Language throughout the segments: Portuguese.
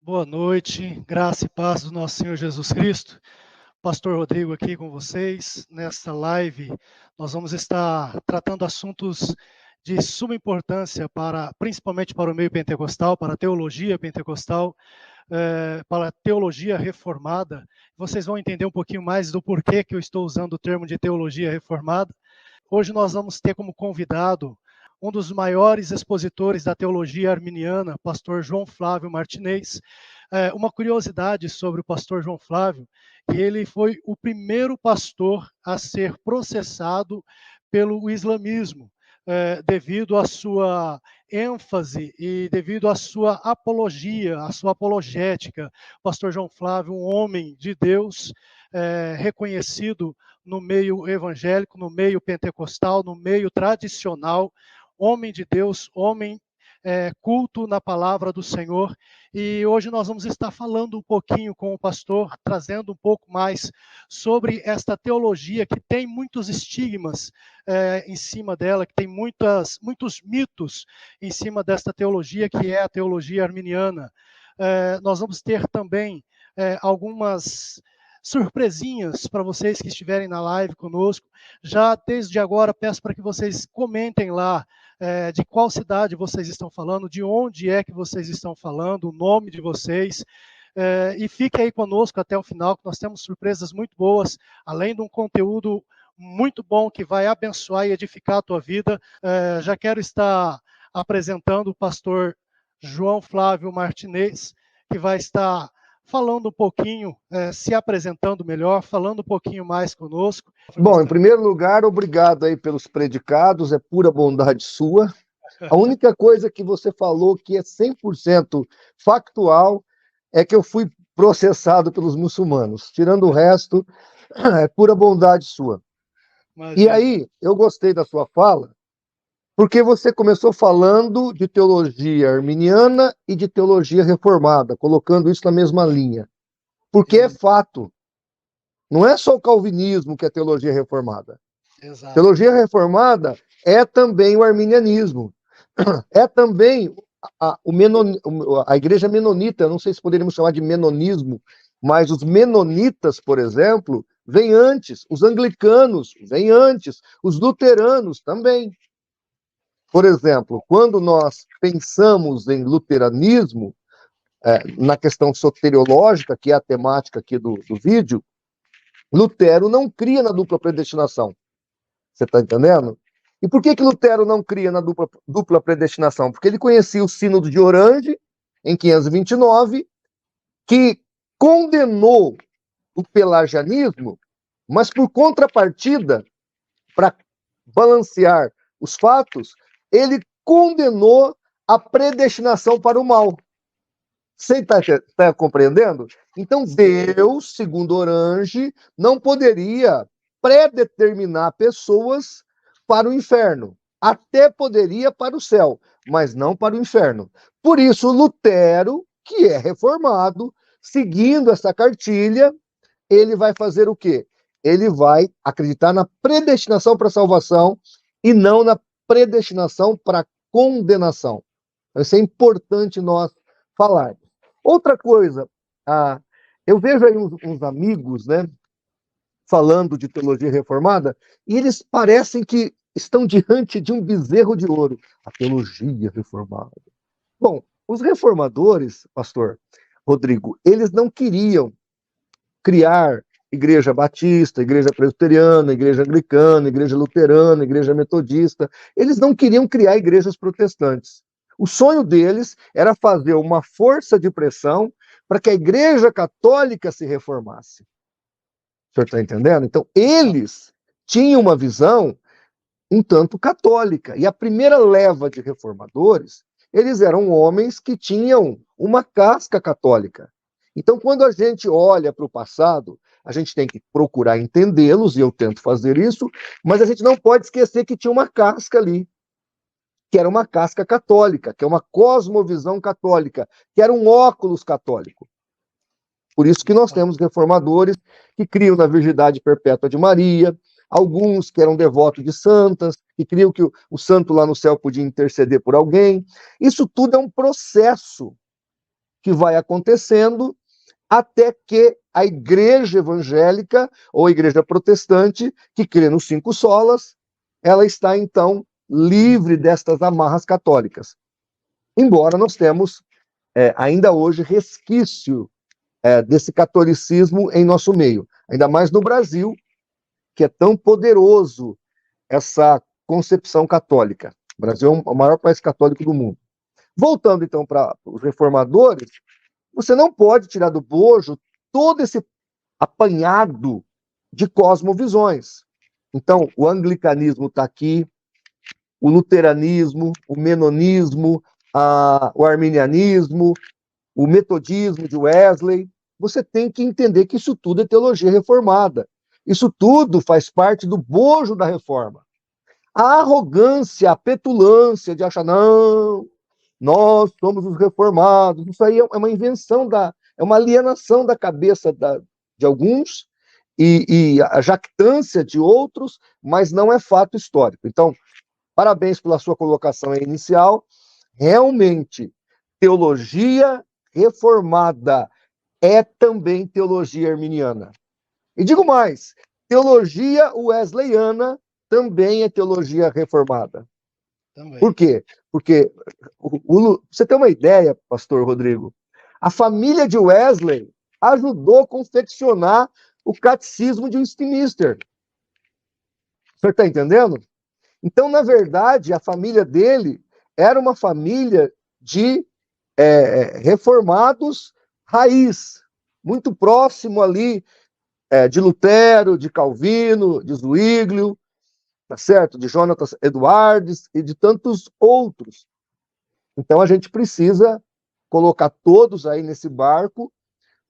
Boa noite, graça e paz do nosso Senhor Jesus Cristo. Pastor Rodrigo aqui com vocês. Nesta live, nós vamos estar tratando assuntos de suma importância principalmente para o meio pentecostal, para a teologia pentecostal, para a teologia reformada. Vocês vão entender um pouquinho mais do porquê que eu estou usando o termo de teologia reformada. Hoje nós vamos ter como convidado um dos maiores expositores da teologia arminiana, pastor João Flávio Martinez. Uma curiosidade sobre o pastor João Flávio, que ele foi o primeiro pastor a ser processado pelo islamismo, devido à sua ênfase e devido à sua apologia, à sua apologética. Pastor João Flávio, um homem de Deus, reconhecido no meio evangélico, no meio pentecostal, no meio tradicional, homem de Deus, homem culto na palavra do Senhor. E hoje nós vamos estar falando um pouquinho com o pastor, trazendo um pouco mais sobre esta teologia que tem muitos estigmas em cima dela, que tem muitos mitos em cima desta teologia, que é a teologia arminiana. Nós vamos ter também algumas surpresinhas para vocês que estiverem na live conosco. Já desde agora peço para que vocês comentem lá de qual cidade vocês estão falando, de onde é que vocês estão falando, o nome de vocês. E fique aí conosco até o final, que nós temos surpresas muito boas, além de um conteúdo muito bom que vai abençoar e edificar a tua vida. Já quero estar apresentando o pastor João Flávio Martinez, que vai estar falando um pouquinho, se apresentando melhor, falando um pouquinho mais conosco. Bom, em primeiro lugar, obrigado aí pelos predicados, é pura bondade sua. A única coisa que você falou que é 100% factual é que eu fui processado pelos muçulmanos. Tirando o resto, é pura bondade sua. Imagina. E aí, eu gostei da sua fala, porque você começou falando de teologia arminiana e de teologia reformada, colocando isso na mesma linha. Porque é fato. Não é só o calvinismo que é teologia reformada. Exato. Teologia reformada é também o arminianismo. É também a igreja menonita, não sei se poderíamos chamar de menonismo, mas os menonitas, por exemplo, vêm antes, os anglicanos vêm antes, os luteranos também. Por exemplo, quando nós pensamos em luteranismo, na questão soteriológica, que é a temática aqui do vídeo, Lutero não cria na dupla predestinação. Você está entendendo? E por que Lutero não cria na dupla predestinação? Porque ele conhecia o Sínodo de Orange, em 529, que condenou o pelagianismo, mas por contrapartida, para balancear os fatos, ele condenou a predestinação para o mal. Você está compreendendo? Então, Deus, segundo Orange, não poderia predeterminar pessoas para o inferno. Até poderia para o céu, mas não para o inferno. Por isso, Lutero, que é reformado, seguindo essa cartilha, ele vai fazer o quê? Ele vai acreditar na predestinação para a salvação e não na predestinação para a condenação. Isso é importante nós falarmos. Outra coisa, eu vejo aí uns amigos, né, falando de teologia reformada, e eles parecem que estão diante de um bezerro de ouro. A teologia reformada. Bom, os reformadores, pastor Rodrigo, eles não queriam criar igreja batista, igreja presbiteriana, igreja anglicana, igreja luterana, igreja metodista. Eles não queriam criar igrejas protestantes. O sonho deles era fazer uma força de pressão para que a Igreja Católica se reformasse. O senhor está entendendo? Então, eles tinham uma visão um tanto católica. E a primeira leva de reformadores, eles eram homens que tinham uma casca católica. Então, quando a gente olha para o passado, a gente tem que procurar entendê-los, e eu tento fazer isso, mas a gente não pode esquecer que tinha uma casca ali, que era uma casca católica, que é uma cosmovisão católica, que era um óculos católico. Por isso que nós temos reformadores que criam na virgindade perpétua de Maria, alguns que eram devotos de santas, que criam que o santo lá no céu podia interceder por alguém. Isso tudo é um processo que vai acontecendo até que a igreja evangélica ou a igreja protestante, que crê nos 5 solas, ela está, então, livre destas amarras católicas. Embora nós temos, ainda hoje, resquício desse catolicismo em nosso meio. Ainda mais no Brasil, que é tão poderoso essa concepção católica. O Brasil é o maior país católico do mundo. Voltando, então, para os reformadores, você não pode tirar do bojo todo esse apanhado de cosmovisões. Então, o anglicanismo está aqui, o luteranismo, o menonismo, o arminianismo, o metodismo de Wesley. Você tem que entender que isso tudo é teologia reformada. Isso tudo faz parte do bojo da reforma. A arrogância, a petulância de achar, não, nós somos os reformados, isso aí é uma invenção, é uma alienação da cabeça de alguns e a jactância de outros, mas não é fato histórico. Então, parabéns pela sua colocação inicial. Realmente, teologia reformada é também teologia arminiana. E digo mais, teologia wesleyana também é teologia reformada. Também. Por quê? Porque, você tem uma ideia, pastor Rodrigo, a família de Wesley ajudou a confeccionar o catecismo de Westminster. O senhor está entendendo? Então, na verdade, a família dele era uma família de reformados raiz, muito próximo ali de Lutero, de Calvino, de Zwinglio, tá certo? De Jonathan Edwards e de tantos outros. Então a gente precisa colocar todos aí nesse barco,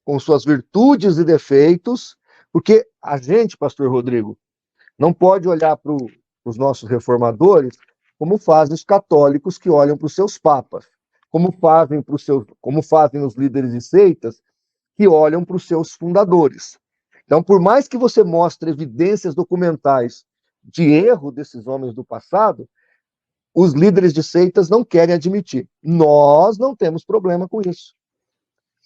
com suas virtudes e defeitos, porque a gente, pastor Rodrigo, não pode olhar para os nossos reformadores como fazem os católicos que olham para os seus papas, como fazem os líderes de seitas que olham para os seus fundadores. Então, por mais que você mostre evidências documentais de erro desses homens do passado, os líderes de seitas não querem admitir. Nós não temos problema com isso.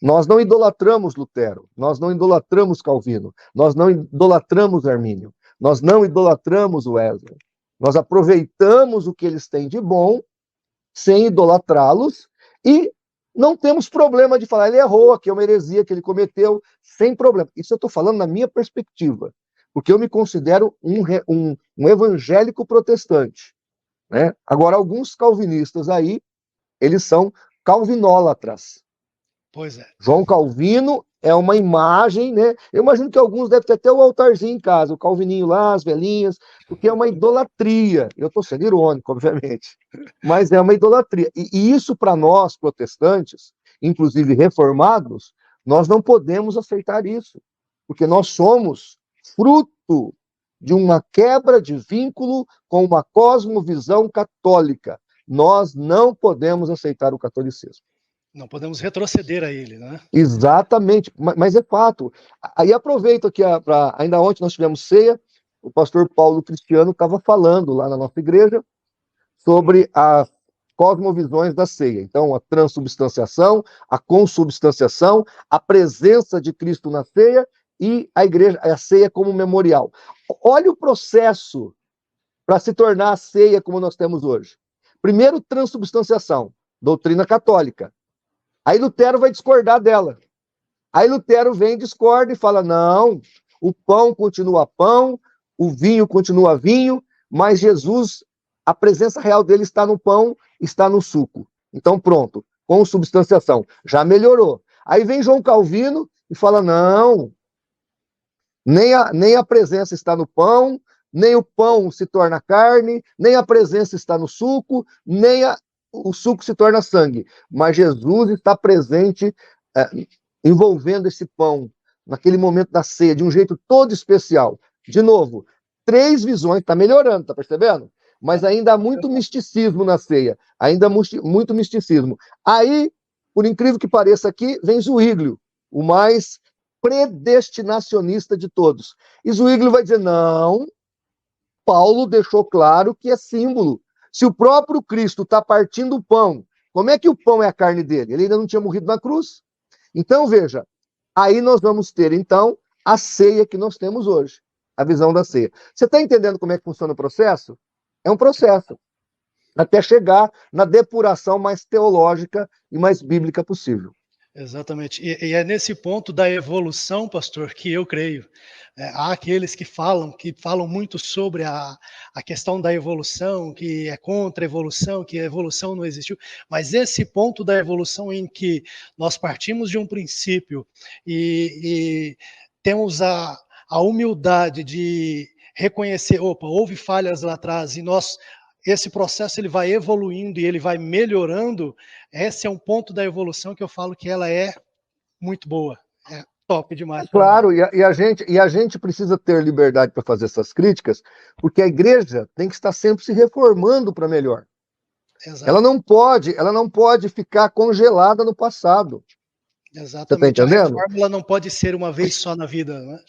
Nós não idolatramos Lutero, nós não idolatramos Calvino, nós não idolatramos Armínio, nós não idolatramos Wesley. Nós aproveitamos o que eles têm de bom, sem idolatrá-los, e não temos problema de falar, ele errou, aqui é uma heresia que ele cometeu, sem problema. Isso eu estou falando na minha perspectiva, porque eu me considero um evangélico protestante. Né? Agora, alguns calvinistas aí, eles são calvinólatras. Pois é. João Calvino é uma imagem, né? Eu imagino que alguns devem ter até o altarzinho em casa, o Calvininho lá, as velhinhas, porque é uma idolatria. Eu estou sendo irônico, obviamente, mas é uma idolatria. E isso, para nós, protestantes, inclusive reformados, nós não podemos aceitar isso, porque nós somos fruto de uma quebra de vínculo com uma cosmovisão católica. Nós não podemos aceitar o catolicismo. Não podemos retroceder a ele, né? Exatamente, mas é fato. Aí aproveito aqui, ainda ontem nós tivemos ceia, o pastor Paulo Cristiano estava falando lá na nossa igreja sobre as cosmovisões da ceia. Então, a transubstanciação, a consubstanciação, a presença de Cristo na ceia e a ceia como memorial. Olha o processo para se tornar a ceia como nós temos hoje. Primeiro, transubstanciação, doutrina católica. Aí Lutero vai discordar dela. Aí Lutero vem, discorda e fala, não, o pão continua pão, o vinho continua vinho, mas Jesus, a presença real dele está no pão, está no suco. Então pronto, consubstanciação, já melhorou. Aí vem João Calvino e fala, não, nem a presença está no pão, nem o pão se torna carne, nem a presença está no suco, nem o suco se torna sangue, mas Jesus está presente, envolvendo esse pão, naquele momento da ceia, de um jeito todo especial. De novo, 3 visões, está melhorando, está percebendo? Mas ainda há muito misticismo na ceia, ainda muito misticismo. Aí, por incrível que pareça aqui, vem Zwinglio, o mais predestinacionista de todos. E Zwinglio vai dizer, não, Paulo deixou claro que é símbolo. Se o próprio Cristo está partindo o pão Como é que o pão é a carne dele? Ele ainda não tinha morrido na cruz. Então, veja, aí nós vamos ter, então, a ceia que nós temos hoje, a visão da ceia. Você está entendendo como é que funciona o processo? É um processo, até chegar na depuração mais teológica e mais bíblica possível. Exatamente. E é nesse ponto da evolução, pastor, que eu creio. Há aqueles que falam muito sobre a questão da evolução, que é contra a evolução, que a evolução não existiu. Mas esse ponto da evolução em que nós partimos de um princípio e temos a humildade de reconhecer, opa, houve falhas lá atrás e esse processo ele vai evoluindo e ele vai melhorando. Esse é um ponto da evolução que eu falo que ela é muito boa. É top demais para mim. Claro, e a gente precisa ter liberdade para fazer essas críticas, porque a igreja tem que estar sempre se reformando para melhor. Exato. Ela não pode ficar congelada no passado. Exatamente. Você está entendendo? A reforma ela não pode ser uma vez só na vida, né?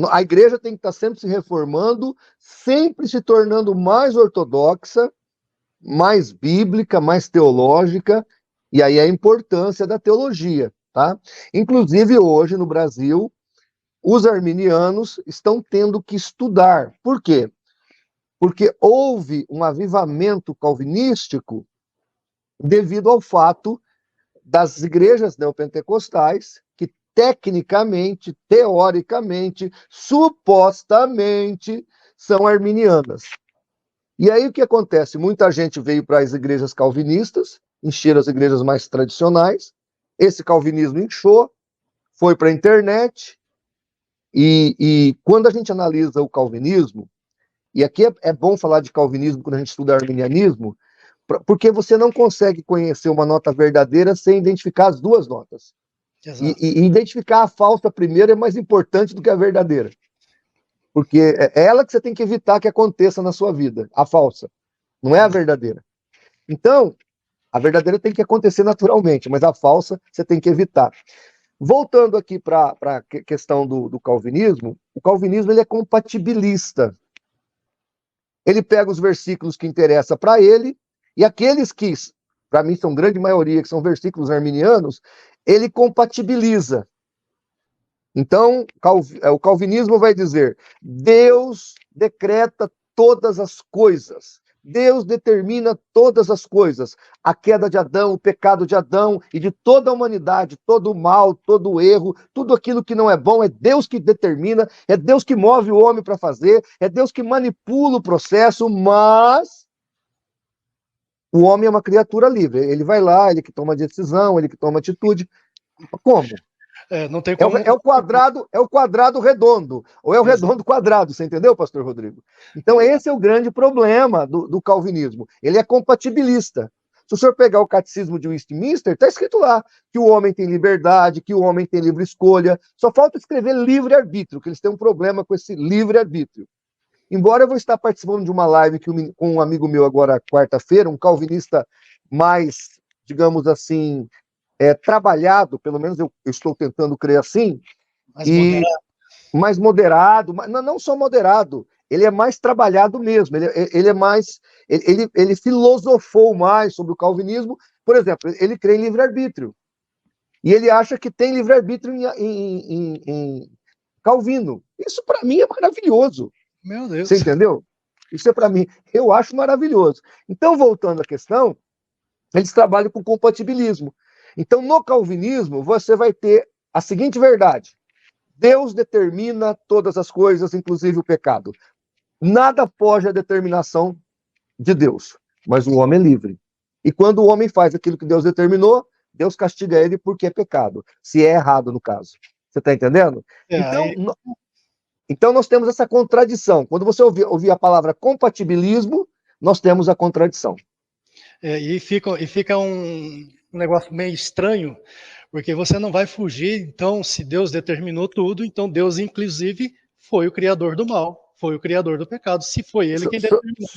A igreja tem que estar sempre se reformando, sempre se tornando mais ortodoxa, mais bíblica, mais teológica, e aí a importância da teologia, tá? Inclusive hoje no Brasil, os arminianos estão tendo que estudar. Por quê? Porque houve um avivamento calvinístico devido ao fato das igrejas neopentecostais, que tecnicamente, teoricamente, supostamente são arminianas. E aí o que acontece? Muita gente veio para as igrejas calvinistas, encheram as igrejas mais tradicionais, esse calvinismo inchou, foi para a internet, e quando a gente analisa o calvinismo, e aqui é bom falar de calvinismo quando a gente estuda arminianismo, porque você não consegue conhecer uma nota verdadeira sem identificar as duas notas. E identificar a falsa primeiro é mais importante do que a verdadeira. Porque é ela que você tem que evitar que aconteça na sua vida, a falsa. Não é a verdadeira. Então, a verdadeira tem que acontecer naturalmente, mas a falsa você tem que evitar. Voltando aqui para a questão do calvinismo, o calvinismo ele é compatibilista. Ele pega os versículos que interessam para ele, e aqueles que, para mim, são grande maioria, que são versículos arminianos, ele compatibiliza. Então, o calvinismo vai dizer: Deus decreta todas as coisas. Deus determina todas as coisas. A queda de Adão, o pecado de Adão e de toda a humanidade, todo o mal, todo o erro, tudo aquilo que não é bom, é Deus que determina, é Deus que move o homem para fazer, é Deus que manipula o processo, mas o homem é uma criatura livre. Ele vai lá, ele que toma decisão, ele que toma atitude. Como? Não tem como... É o quadrado redondo, ou é o redondo quadrado, você entendeu, pastor Rodrigo? Então esse é o grande problema do calvinismo, ele é compatibilista. Se o senhor pegar o catecismo de Westminster, está escrito lá que o homem tem liberdade, que o homem tem livre escolha, só falta escrever livre-arbítrio, que eles têm um problema com esse livre-arbítrio. Embora eu vou estar participando de uma live com um amigo meu agora, quarta-feira, um calvinista mais, digamos assim, trabalhado, pelo menos eu estou tentando crer assim, mais moderado, mas não só moderado, ele é mais trabalhado mesmo, ele é mais, ele filosofou mais sobre o calvinismo. Por exemplo, ele crê em livre-arbítrio, e ele acha que tem livre-arbítrio em Calvino. Isso para mim é maravilhoso. Meu Deus. Você entendeu? Isso é para mim, eu acho maravilhoso. Então, voltando à questão, eles trabalham com compatibilismo. Então, no calvinismo, você vai ter a seguinte verdade: Deus determina todas as coisas, inclusive o pecado. Nada foge à determinação de Deus, mas o homem é livre. E quando o homem faz aquilo que Deus determinou, Deus castiga ele porque é pecado, se é errado no caso. Você está entendendo? Então, nós temos essa contradição. Quando você ouvir a palavra compatibilismo, nós temos a contradição. E fica um negócio meio estranho, porque você não vai fugir. Então, se Deus determinou tudo, então Deus, inclusive, foi o criador do mal, foi o criador do pecado, se foi ele quem determinou.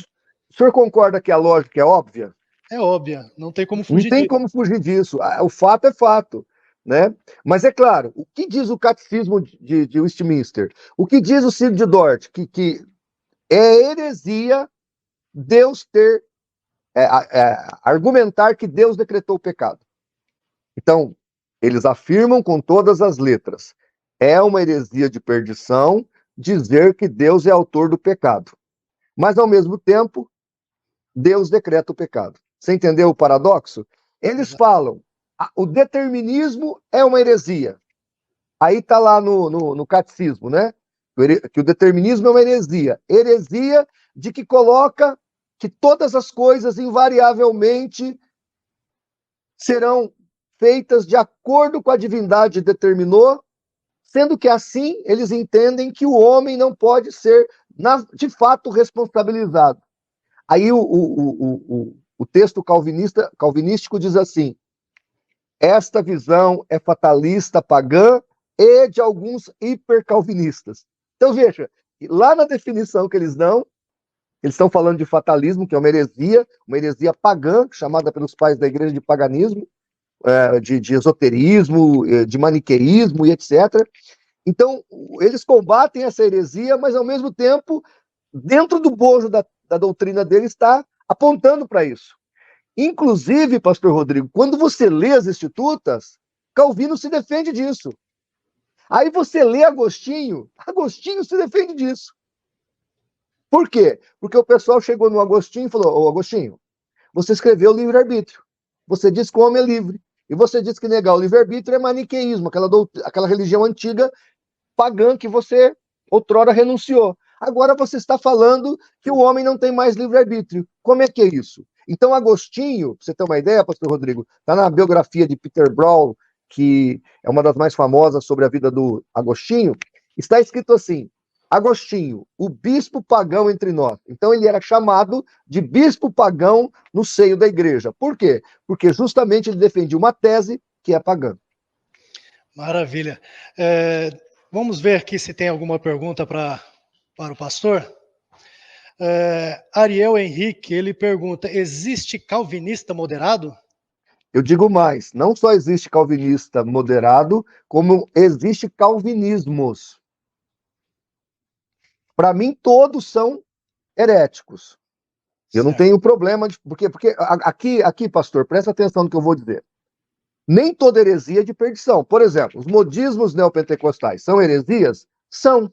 O senhor concorda que a lógica é óbvia? É óbvia, não tem como fugir disso. Não tem como fugir disso. O fato é fato. Né? Mas é claro, o que diz o catecismo de Westminster? O que diz o Círio de Dort? Que é heresia Deus ter argumentar que Deus decretou o pecado. Então, eles afirmam com todas as letras, é uma heresia de perdição dizer que Deus é autor do pecado. Mas, ao mesmo tempo, Deus decreta o pecado. Você entendeu o paradoxo? Eles falam, o determinismo é uma heresia. Aí está lá no catecismo, né? Que o determinismo é uma heresia. Heresia de que coloca que todas as coisas invariavelmente serão feitas de acordo com a divindade determinou, sendo que assim eles entendem que o homem não pode ser, de fato, responsabilizado. Aí o texto calvinístico diz assim, esta visão é fatalista pagã e de alguns hipercalvinistas. Então, veja, lá na definição que eles dão, eles estão falando de fatalismo, que é uma heresia pagã, chamada pelos pais da igreja de paganismo, de esoterismo, de maniqueísmo e etc. Então, eles combatem essa heresia, mas, ao mesmo tempo, dentro do bojo da doutrina deles, está apontando para isso. Inclusive, pastor Rodrigo, quando você lê as Institutas, Calvino se defende disso. Aí você lê Agostinho se defende disso. Por quê? Porque o pessoal chegou no Agostinho e falou, ô Agostinho, você escreveu o livre-arbítrio. Você diz que o homem é livre. E você diz que negar o livre-arbítrio é maniqueísmo, aquela religião antiga, pagã, que você outrora renunciou. Agora você está falando que o homem não tem mais livre-arbítrio. Como é que é isso? Então, Agostinho, pra você ter uma ideia, pastor Rodrigo, está na biografia de Peter Brown, que é uma das mais famosas sobre a vida do Agostinho, está escrito assim, Agostinho, o bispo pagão entre nós. Então ele era chamado de bispo pagão no seio da igreja. Por quê? Porque justamente ele defendia uma tese que é pagã. Maravilha. Vamos ver aqui se tem alguma pergunta para o pastor. Ariel Henrique, ele pergunta, existe calvinista moderado? Eu digo mais, não só existe calvinista moderado, como existe calvinismos. Para mim, todos são heréticos. Eu não tenho problema, porque aqui, pastor, presta atenção no que eu vou dizer. Nem toda heresia é de perdição. Por exemplo, os modismos neopentecostais são heresias? São.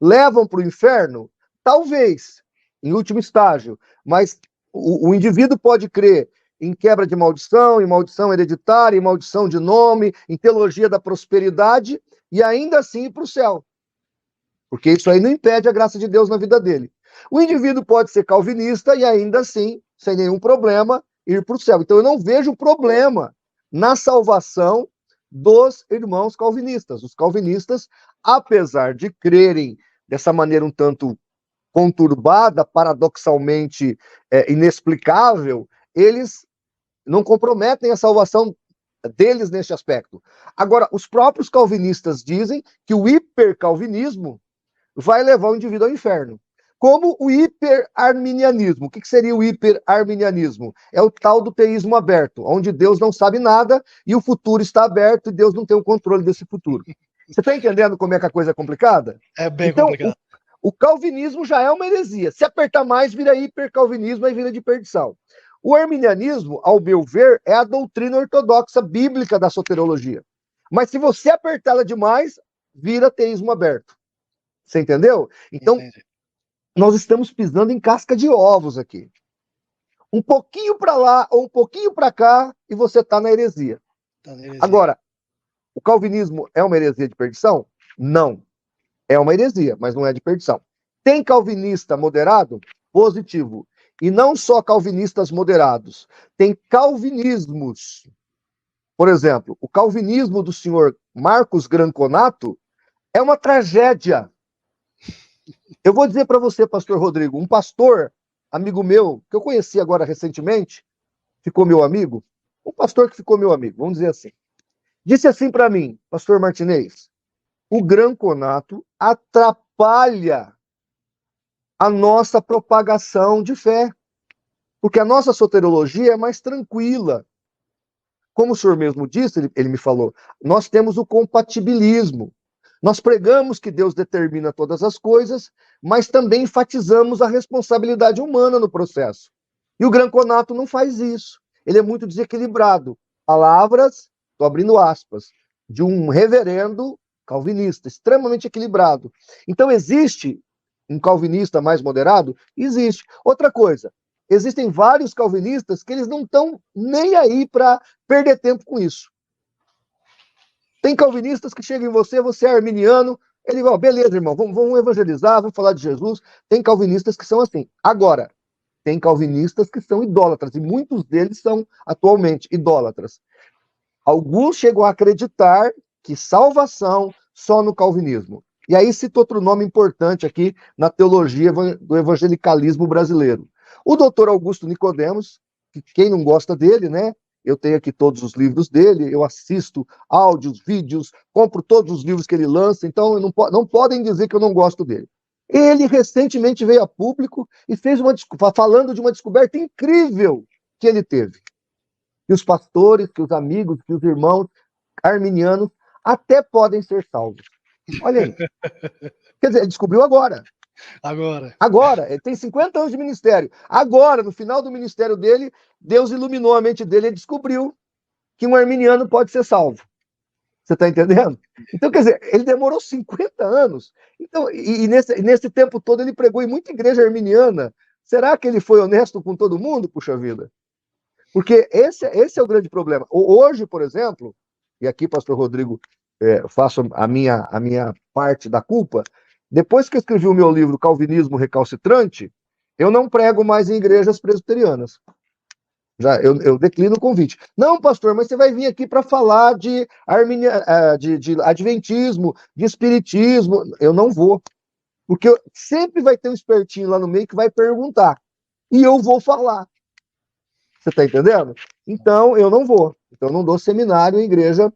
Levam para o inferno? Talvez, em último estágio. Mas o indivíduo pode crer em quebra de maldição, em maldição hereditária, em maldição de nome, em teologia da prosperidade, e ainda assim ir para o céu. Porque isso aí não impede a graça de Deus na vida dele. O indivíduo pode ser calvinista e ainda assim, sem nenhum problema, ir para o céu. Então eu não vejo problema na salvação dos irmãos calvinistas. Os calvinistas, apesar de crerem dessa maneira um tanto conturbada, paradoxalmente inexplicável, eles não comprometem a salvação deles neste aspecto. Agora, os próprios calvinistas dizem que o hipercalvinismo vai levar o indivíduo ao inferno. Como o hiperarminianismo. O que seria o hiperarminianismo? É o tal do teísmo aberto, onde Deus não sabe nada e o futuro está aberto e Deus não tem o controle desse futuro. Você está entendendo como é que a coisa é complicada? É bem complicado. O calvinismo já é uma heresia. Se apertar mais, vira hipercalvinismo e vira de perdição. O arminianismo, ao meu ver, é a doutrina ortodoxa bíblica da soteriologia. Mas se você apertá-la demais, vira teísmo aberto. Você entendeu? Então, nós estamos pisando em casca de ovos aqui. Um pouquinho para lá ou um pouquinho para cá e você está na heresia. Agora, o calvinismo é uma heresia de perdição? Não. É uma heresia, mas não é de perdição. Tem calvinista moderado? Positivo. E não só calvinistas moderados. Tem calvinismos. Por exemplo, o calvinismo do senhor Marcos Granconato é uma tragédia. Eu vou dizer para você, pastor Rodrigo, um pastor, amigo meu, que eu conheci agora recentemente, ficou meu amigo, um pastor que ficou meu amigo, vamos dizer assim, disse assim para mim, pastor Martinez, o Granconato atrapalha a nossa propagação de fé, porque a nossa soteriologia é mais tranquila. Como o senhor mesmo disse, ele me falou, nós temos o compatibilismo. Nós pregamos que Deus determina todas as coisas, mas também enfatizamos a responsabilidade humana no processo. E o Granconato não faz isso. Ele é muito desequilibrado. Palavras, estou abrindo aspas, de um reverendo calvinista, extremamente equilibrado. Então, existe um calvinista mais moderado? Existe. Outra coisa, existem vários calvinistas que eles não estão nem aí para perder tempo com isso. Tem calvinistas que chegam em você, você é arminiano, ele vai, beleza, irmão, vamos evangelizar, vamos falar de Jesus. Tem calvinistas que são assim. Agora, tem calvinistas que são idólatras, e muitos deles são atualmente idólatras. Alguns chegam a acreditar que salvação só no calvinismo. E aí cito outro nome importante aqui na teologia do evangelicalismo brasileiro. O doutor Augusto Nicodemos, que quem não gosta dele, né? Eu tenho aqui todos os livros dele, eu assisto áudios, vídeos, compro todos os livros que ele lança, então não podem dizer que eu não gosto dele. Ele recentemente veio a público e fez falando de uma descoberta incrível que ele teve. Que os pastores, que os amigos, que os irmãos arminianos até podem ser salvos. Olha aí. Quer dizer, ele descobriu agora. Agora, ele tem 50 anos de ministério. Agora, no final do ministério dele, Deus iluminou a mente dele e descobriu que um arminiano pode ser salvo. Você está entendendo? Então, quer dizer, ele demorou 50 anos. Então, e nesse tempo todo ele pregou em muita igreja arminiana. Será que ele foi honesto com todo mundo? Puxa vida. Porque esse é o grande problema. Hoje, por exemplo, e aqui, pastor Rodrigo, faço a minha parte da culpa, depois que eu escrevi o meu livro Calvinismo Recalcitrante, eu não prego mais em igrejas presbiterianas. Eu declino o convite. Não, pastor, mas você vai vir aqui para falar de adventismo, de espiritismo. Eu não vou. Porque sempre vai ter um espertinho lá no meio que vai perguntar. E eu vou falar. Você está entendendo? Então, eu não vou. Então, eu não dou seminário em igreja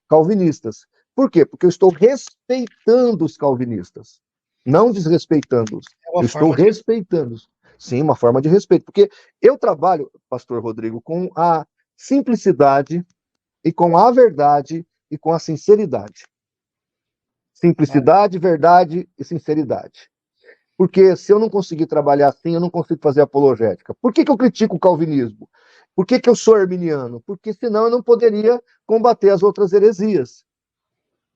calvinistas. Por quê? Porque eu estou respeitando os calvinistas. Não desrespeitando-os. Eu estou respeitando-os. Sim, uma forma de respeito. Porque eu trabalho, pastor Rodrigo, com a simplicidade e com a verdade e com a sinceridade. Simplicidade, verdade e sinceridade. Porque se eu não conseguir trabalhar assim, eu não consigo fazer apologética. Por que eu critico o calvinismo? Por que eu sou arminiano? Porque senão eu não poderia combater as outras heresias.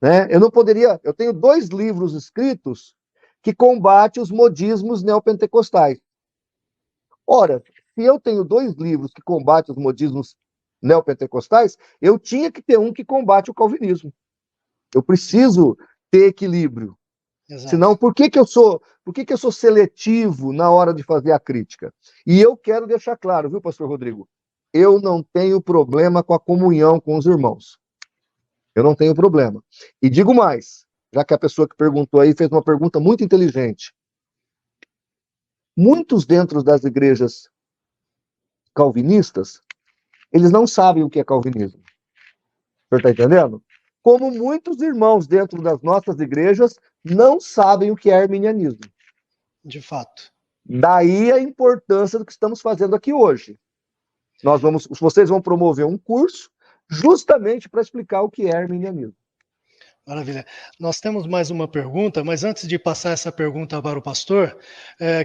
Né? Eu tenho 2 livros escritos que combatem os modismos neopentecostais. Ora, se eu tenho 2 livros que combatem os modismos neopentecostais, eu tinha que ter um que combate o calvinismo. Eu preciso ter equilíbrio. Exato. Senão, por que eu sou seletivo na hora de fazer a crítica? E eu quero deixar claro, viu, pastor Rodrigo? Eu não tenho problema com a comunhão com os irmãos. Eu não tenho problema. E digo mais, já que a pessoa que perguntou aí fez uma pergunta muito inteligente. Muitos dentro das igrejas calvinistas, eles não sabem o que é calvinismo. O senhor está entendendo? Como muitos irmãos dentro das nossas igrejas não sabem o que é arminianismo. De fato. Daí a importância do que estamos fazendo aqui hoje. Vocês vão promover um curso justamente para explicar o que é arminianismo. Maravilha. Nós temos mais uma pergunta, mas antes de passar essa pergunta para o pastor,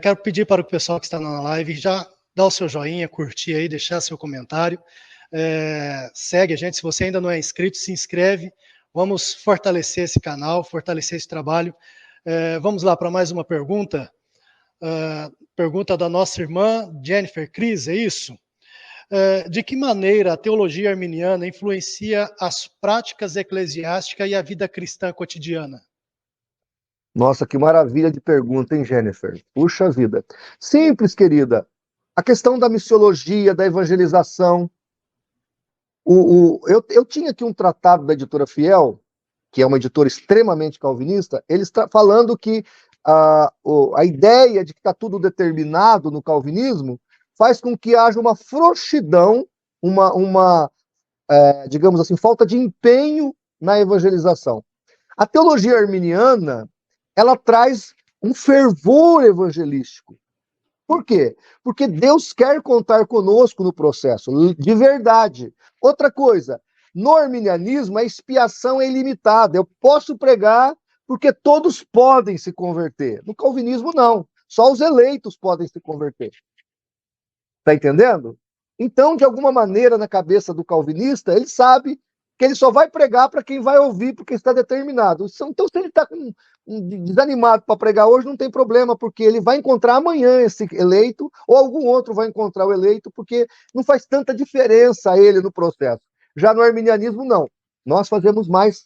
quero pedir para o pessoal que está na live já dar o seu joinha, curtir aí, deixar seu comentário. Segue a gente, se você ainda não é inscrito, se inscreve. Vamos fortalecer esse canal, fortalecer esse trabalho. Vamos lá para mais uma pergunta. Pergunta da nossa irmã Jennifer Cris, é isso? De que maneira a teologia arminiana influencia as práticas eclesiásticas e a vida cristã cotidiana? Nossa, que maravilha de pergunta, hein, Jennifer? Puxa vida. Simples, querida. A questão da missiologia, da evangelização. Eu tinha aqui um tratado da editora Fiel, que é uma editora extremamente calvinista, eles falando que a ideia de que está tudo determinado no calvinismo faz com que haja uma frouxidão, digamos assim, falta de empenho na evangelização. A teologia arminiana, ela traz um fervor evangelístico. Por quê? Porque Deus quer contar conosco no processo, de verdade. Outra coisa, no arminianismo a expiação é ilimitada. Eu posso pregar porque todos podem se converter. No calvinismo, não. Só os eleitos podem se converter. Está entendendo? Então, de alguma maneira, na cabeça do calvinista, ele sabe que ele só vai pregar para quem vai ouvir, porque está determinado. Então, se ele está desanimado para pregar hoje, não tem problema, porque ele vai encontrar amanhã esse eleito, ou algum outro vai encontrar o eleito, porque não faz tanta diferença ele no processo. Já no arminianismo, não. Nós fazemos mais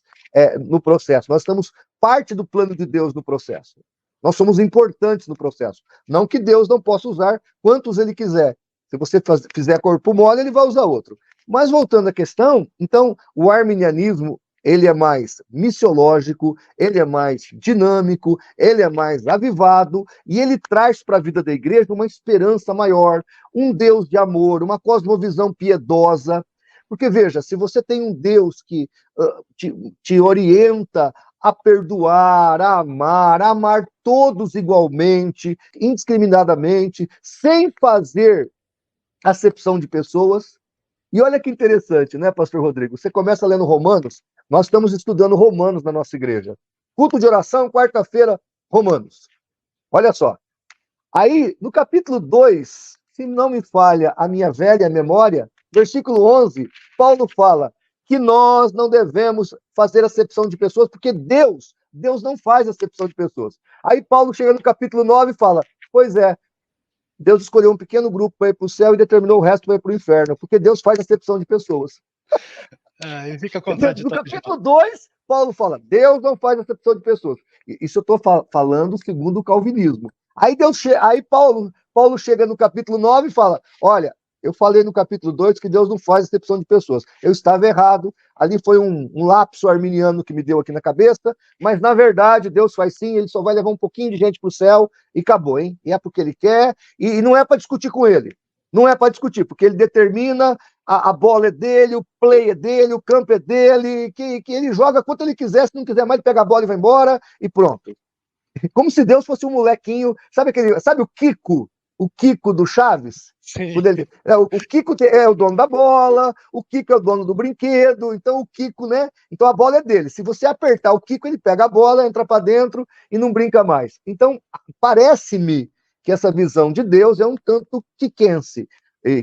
no processo. Nós estamos parte do plano de Deus no processo. Nós somos importantes no processo. Não que Deus não possa usar quantos ele quiser. Se você fizer corpo mole, ele vai usar outro. Mas voltando à questão, então, o arminianismo, ele é mais missiológico, ele é mais dinâmico, ele é mais avivado, e ele traz para a vida da igreja uma esperança maior, um Deus de amor, uma cosmovisão piedosa. Porque, veja, se você tem um Deus que te orienta a perdoar, a amar todos igualmente, indiscriminadamente, sem fazer acepção de pessoas. E olha que interessante, né, pastor Rodrigo? Você começa lendo Romanos, nós estamos estudando Romanos na nossa igreja. Culto de oração, quarta-feira, Romanos. Olha só. Aí, no capítulo 2, se não me falha a minha velha memória, versículo 11, Paulo fala que nós não devemos fazer acepção de pessoas, porque Deus não faz acepção de pessoas. Aí Paulo chega no capítulo 9 e fala, pois é, Deus escolheu um pequeno grupo para ir para o céu e determinou o resto para ir para o inferno, porque Deus faz acepção de pessoas. Ele fica contraditório. No capítulo 2, Paulo fala, Deus não faz acepção de pessoas. Isso eu estou falando segundo o calvinismo. Aí Paulo chega no capítulo 9 e fala, olha, eu falei no capítulo 2 que Deus não faz acepção de pessoas. Eu estava errado, ali foi um lapso arminiano que me deu aqui na cabeça, mas na verdade Deus faz sim, ele só vai levar um pouquinho de gente para o céu e acabou, hein? E é porque ele quer, e não é para discutir com ele. Não é para discutir, porque ele determina, a bola é dele, o play é dele, o campo é dele, que ele joga quanto ele quiser, se não quiser mais, ele pega a bola e vai embora, e pronto. Como se Deus fosse um molequinho, sabe o Kiko? O Kiko do Chaves? Sim. O Kiko é o dono da bola, o Kiko é o dono do brinquedo, então o Kiko, né? Então a bola é dele. Se você apertar o Kiko, ele pega a bola, entra para dentro e não brinca mais. Então, parece-me que essa visão de Deus é um tanto quiquense,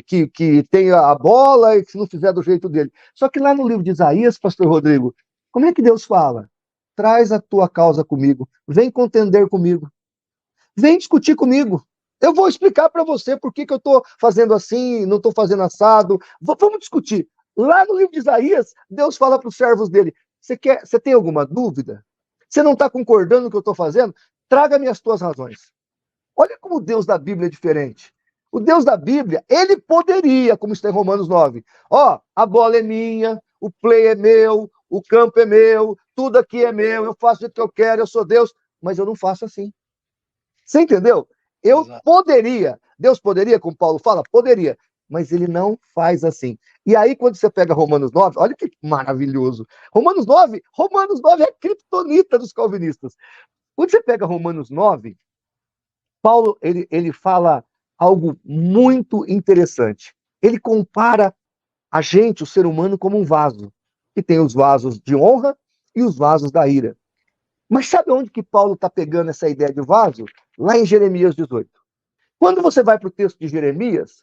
que tem a bola e que se não fizer do jeito dele. Só que lá no livro de Isaías, pastor Rodrigo, como é que Deus fala? Traz a tua causa comigo, vem contender comigo, vem discutir comigo. Eu vou explicar para você por que eu estou fazendo assim, não estou fazendo assado. Vamos discutir. Lá no livro de Isaías, Deus fala para os servos dele, você tem alguma dúvida? Você não está concordando com o que eu estou fazendo? Traga-me as tuas razões. Olha como o Deus da Bíblia é diferente. O Deus da Bíblia, ele poderia, como está em Romanos 9, a bola é minha, o play é meu, o campo é meu, tudo aqui é meu, eu faço o que eu quero, eu sou Deus, mas eu não faço assim. Você entendeu? Deus poderia, como Paulo fala, poderia, mas ele não faz assim. E aí, quando você pega Romanos 9, olha que maravilhoso. Romanos 9 é a criptonita dos calvinistas. Quando você pega Romanos 9, Paulo, ele fala algo muito interessante. Ele compara a gente, o ser humano, como um vaso, que tem os vasos de honra e os vasos da ira. Mas sabe onde que Paulo está pegando essa ideia de vaso? Lá em Jeremias 18. Quando você vai para o texto de Jeremias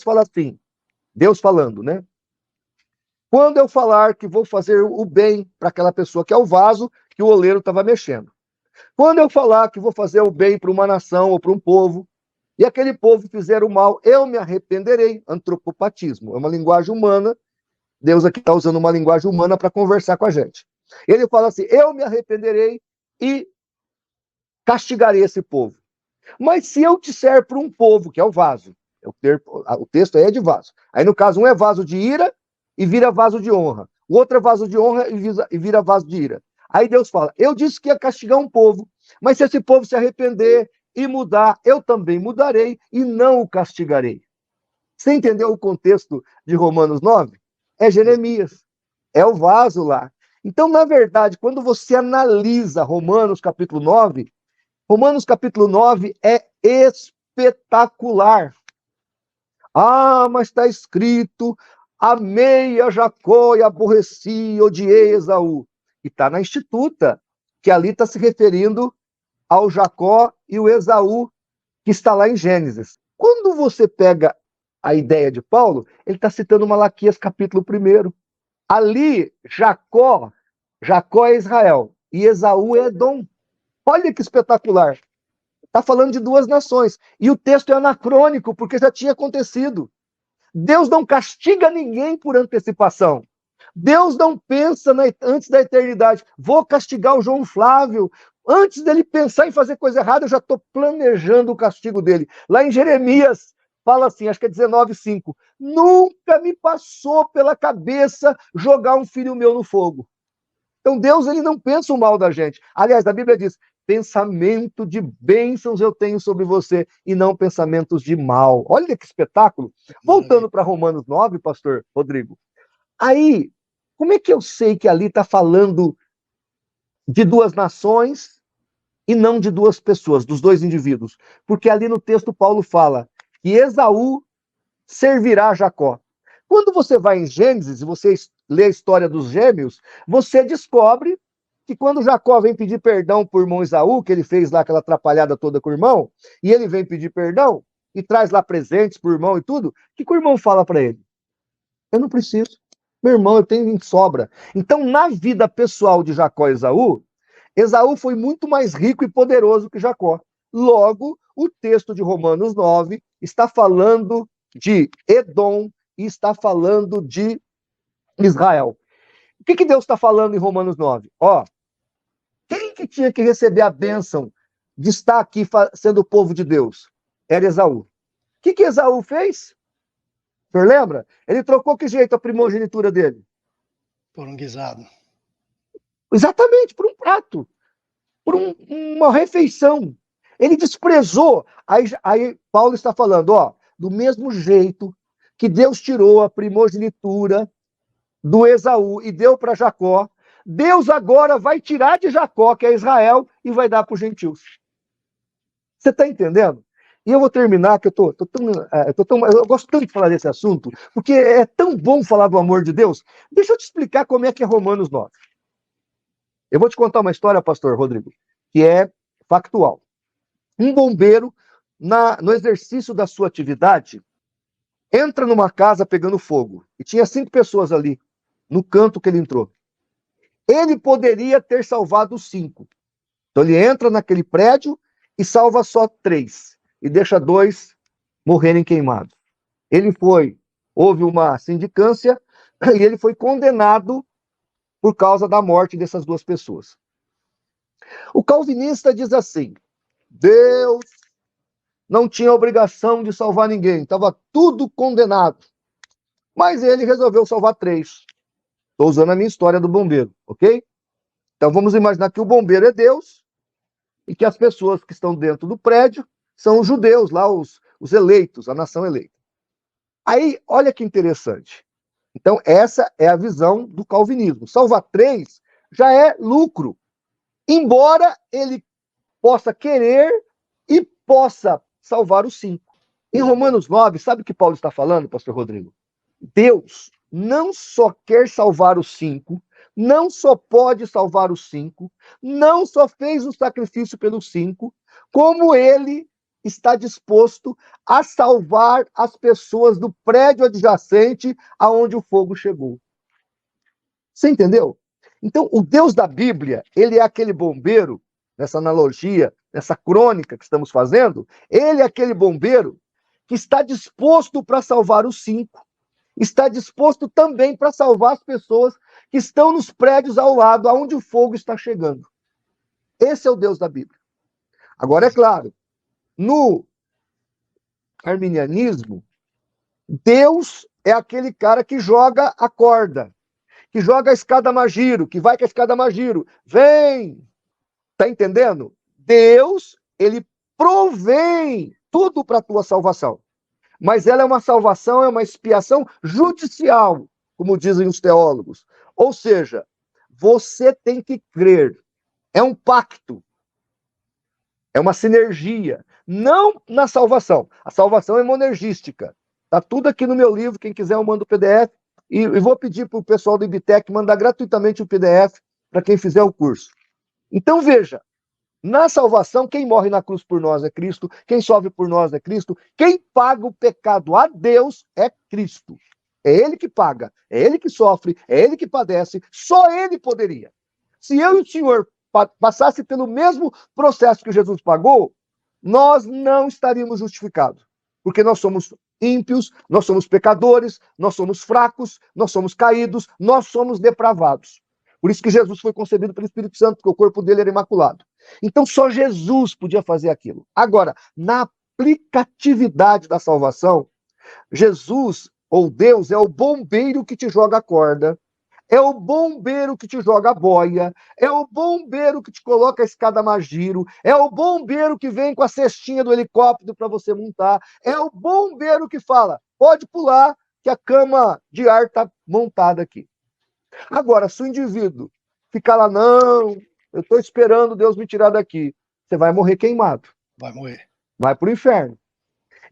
fala assim, Deus falando, né? Quando eu falar que vou fazer o bem para aquela pessoa que é o vaso que o oleiro estava mexendo. Quando eu falar que vou fazer o bem para uma nação ou para um povo, e aquele povo fizer o mal, eu me arrependerei. Antropopatismo, é uma linguagem humana. Deus aqui está usando uma linguagem humana para conversar com a gente. Ele fala assim, eu me arrependerei e castigarei esse povo. Mas se eu disser para um povo, que é o vaso, o texto aí é de vaso. Aí no caso, um é vaso de ira e vira vaso de honra. O outro é vaso de honra e vira vaso de ira. Aí Deus fala, eu disse que ia castigar um povo, mas se esse povo se arrepender e mudar, eu também mudarei e não o castigarei. Você entendeu o contexto de Romanos 9? É Jeremias, é o vaso lá. Então, na verdade, quando você analisa Romanos capítulo 9 é espetacular. Mas está escrito, amei a Jacó e aborreci, odiei Esaú. E está na Instituta, que ali está se referindo ao Jacó e o Esaú, que está lá em Gênesis. Quando você pega a ideia de Paulo, ele está citando Malaquias capítulo 1. Ali, Jacó é Israel e Esaú é Edom. Olha que espetacular. Está falando de duas nações. E o texto é anacrônico, porque já tinha acontecido. Deus não castiga ninguém por antecipação. Deus não pensa antes da eternidade, vou castigar o João Flávio. Antes dele pensar em fazer coisa errada, eu já estou planejando o castigo dele. Lá em Jeremias, fala assim, acho que é 19:5. Nunca me passou pela cabeça jogar um filho meu no fogo. Então Deus, ele não pensa o mal da gente. Aliás, a Bíblia diz, pensamento de bênçãos eu tenho sobre você e não pensamentos de mal. Olha que espetáculo. Voltando para Romanos 9, pastor Rodrigo. Aí, como é que eu sei que ali está falando de duas nações e não de duas pessoas, dos dois indivíduos? Porque ali no texto Paulo fala que Esaú servirá a Jacó. Quando você vai em Gênesis e você lê a história dos gêmeos, você descobre que quando Jacó vem pedir perdão por irmão Esaú, que ele fez lá aquela atrapalhada toda com o irmão, e ele vem pedir perdão e traz lá presentes pro irmão e tudo, o que o irmão fala para ele? Eu não preciso. Meu irmão, eu tenho em sobra. Então, na vida pessoal de Jacó e Esaú, Esaú foi muito mais rico e poderoso que Jacó. Logo, o texto de Romanos 9 está falando de Edom e está falando de Israel. O que Deus está falando em Romanos 9? Quem que tinha que receber a bênção de estar aqui sendo o povo de Deus? Era Esaú. O que Esaú fez? O senhor lembra? Ele trocou que jeito a primogenitura dele? Por um guisado. Exatamente, por um prato. Por uma refeição. Ele desprezou. Aí Paulo está falando, do mesmo jeito que Deus tirou a primogenitura do Esaú e deu para Jacó, Deus agora vai tirar de Jacó, que é Israel, e vai dar para os gentios. Você está entendendo? E eu vou terminar, que eu gosto tanto de falar desse assunto, porque é tão bom falar do amor de Deus. Deixa eu te explicar como é que é Romanos 9. Eu vou te contar uma história, pastor Rodrigo, que é factual. Um bombeiro, no exercício da sua atividade, entra numa casa pegando fogo. E tinha 5 pessoas ali, no canto que ele entrou. Ele poderia ter salvado 5. Então ele entra naquele prédio e salva só 3. E deixa 2 morrerem queimados. Houve uma sindicância e ele foi condenado por causa da morte dessas 2 pessoas. O calvinista diz assim, Deus não tinha obrigação de salvar ninguém, estava tudo condenado. Mas ele resolveu salvar 3. Estou usando a minha história do bombeiro, ok? Então vamos imaginar que o bombeiro é Deus e que as pessoas que estão dentro do prédio são os judeus, lá os eleitos, a nação eleita. Aí, olha que interessante. Então, essa é a visão do calvinismo. Salvar 3 já é lucro. Embora ele possa querer e possa salvar os 5. Em Romanos 9, sabe o que Paulo está falando, pastor Rodrigo? Deus não só quer salvar os 5, não só pode salvar os 5, não só fez o sacrifício pelos 5, como ele está disposto a salvar as pessoas do prédio adjacente aonde o fogo chegou. Você entendeu? Então, o Deus da Bíblia, ele é aquele bombeiro, nessa analogia, nessa crônica que estamos fazendo, ele é aquele bombeiro que está disposto para salvar os 5. Está disposto também para salvar as pessoas que estão nos prédios ao lado, aonde o fogo está chegando. Esse é o Deus da Bíblia. Agora, é claro, no arminianismo, Deus é aquele cara que joga a corda, que joga a escada magiro, que vai com a escada magiro. Vem! Tá entendendo? Deus, ele provém tudo para a tua salvação. Mas ela é uma salvação, é uma expiação judicial, como dizem os teólogos. Ou seja, você tem que crer. É um pacto. É uma sinergia. Não na salvação. A salvação é monergística. Está tudo aqui no meu livro. Quem quiser eu mando o PDF. E vou pedir para o pessoal do IBTEC mandar gratuitamente o PDF para quem fizer o curso. Então veja, Na salvação, quem morre na cruz por nós é Cristo, quem sofre por nós é Cristo, quem paga o pecado a Deus é Cristo. É Ele que paga, é Ele que sofre, é Ele que padece, só Ele poderia. Se eu e o senhor passasse pelo mesmo processo que Jesus pagou, nós não estaríamos justificados, porque nós somos ímpios, nós somos pecadores, nós somos fracos, nós somos caídos, nós somos depravados. Por isso que Jesus foi concebido pelo Espírito Santo, porque o corpo dele era imaculado. Então só Jesus podia fazer aquilo. Agora, na aplicatividade da salvação, Jesus, ou Deus, é o bombeiro que te joga a corda, é o bombeiro que te joga a boia, é o bombeiro que te coloca a escada magiro, é o bombeiro que vem com a cestinha do helicóptero para você montar, é o bombeiro que fala, pode pular, que a cama de ar está montada aqui. Agora, se o indivíduo ficar lá, não, eu estou esperando Deus me tirar daqui, você vai morrer queimado. Vai morrer. Vai para o inferno.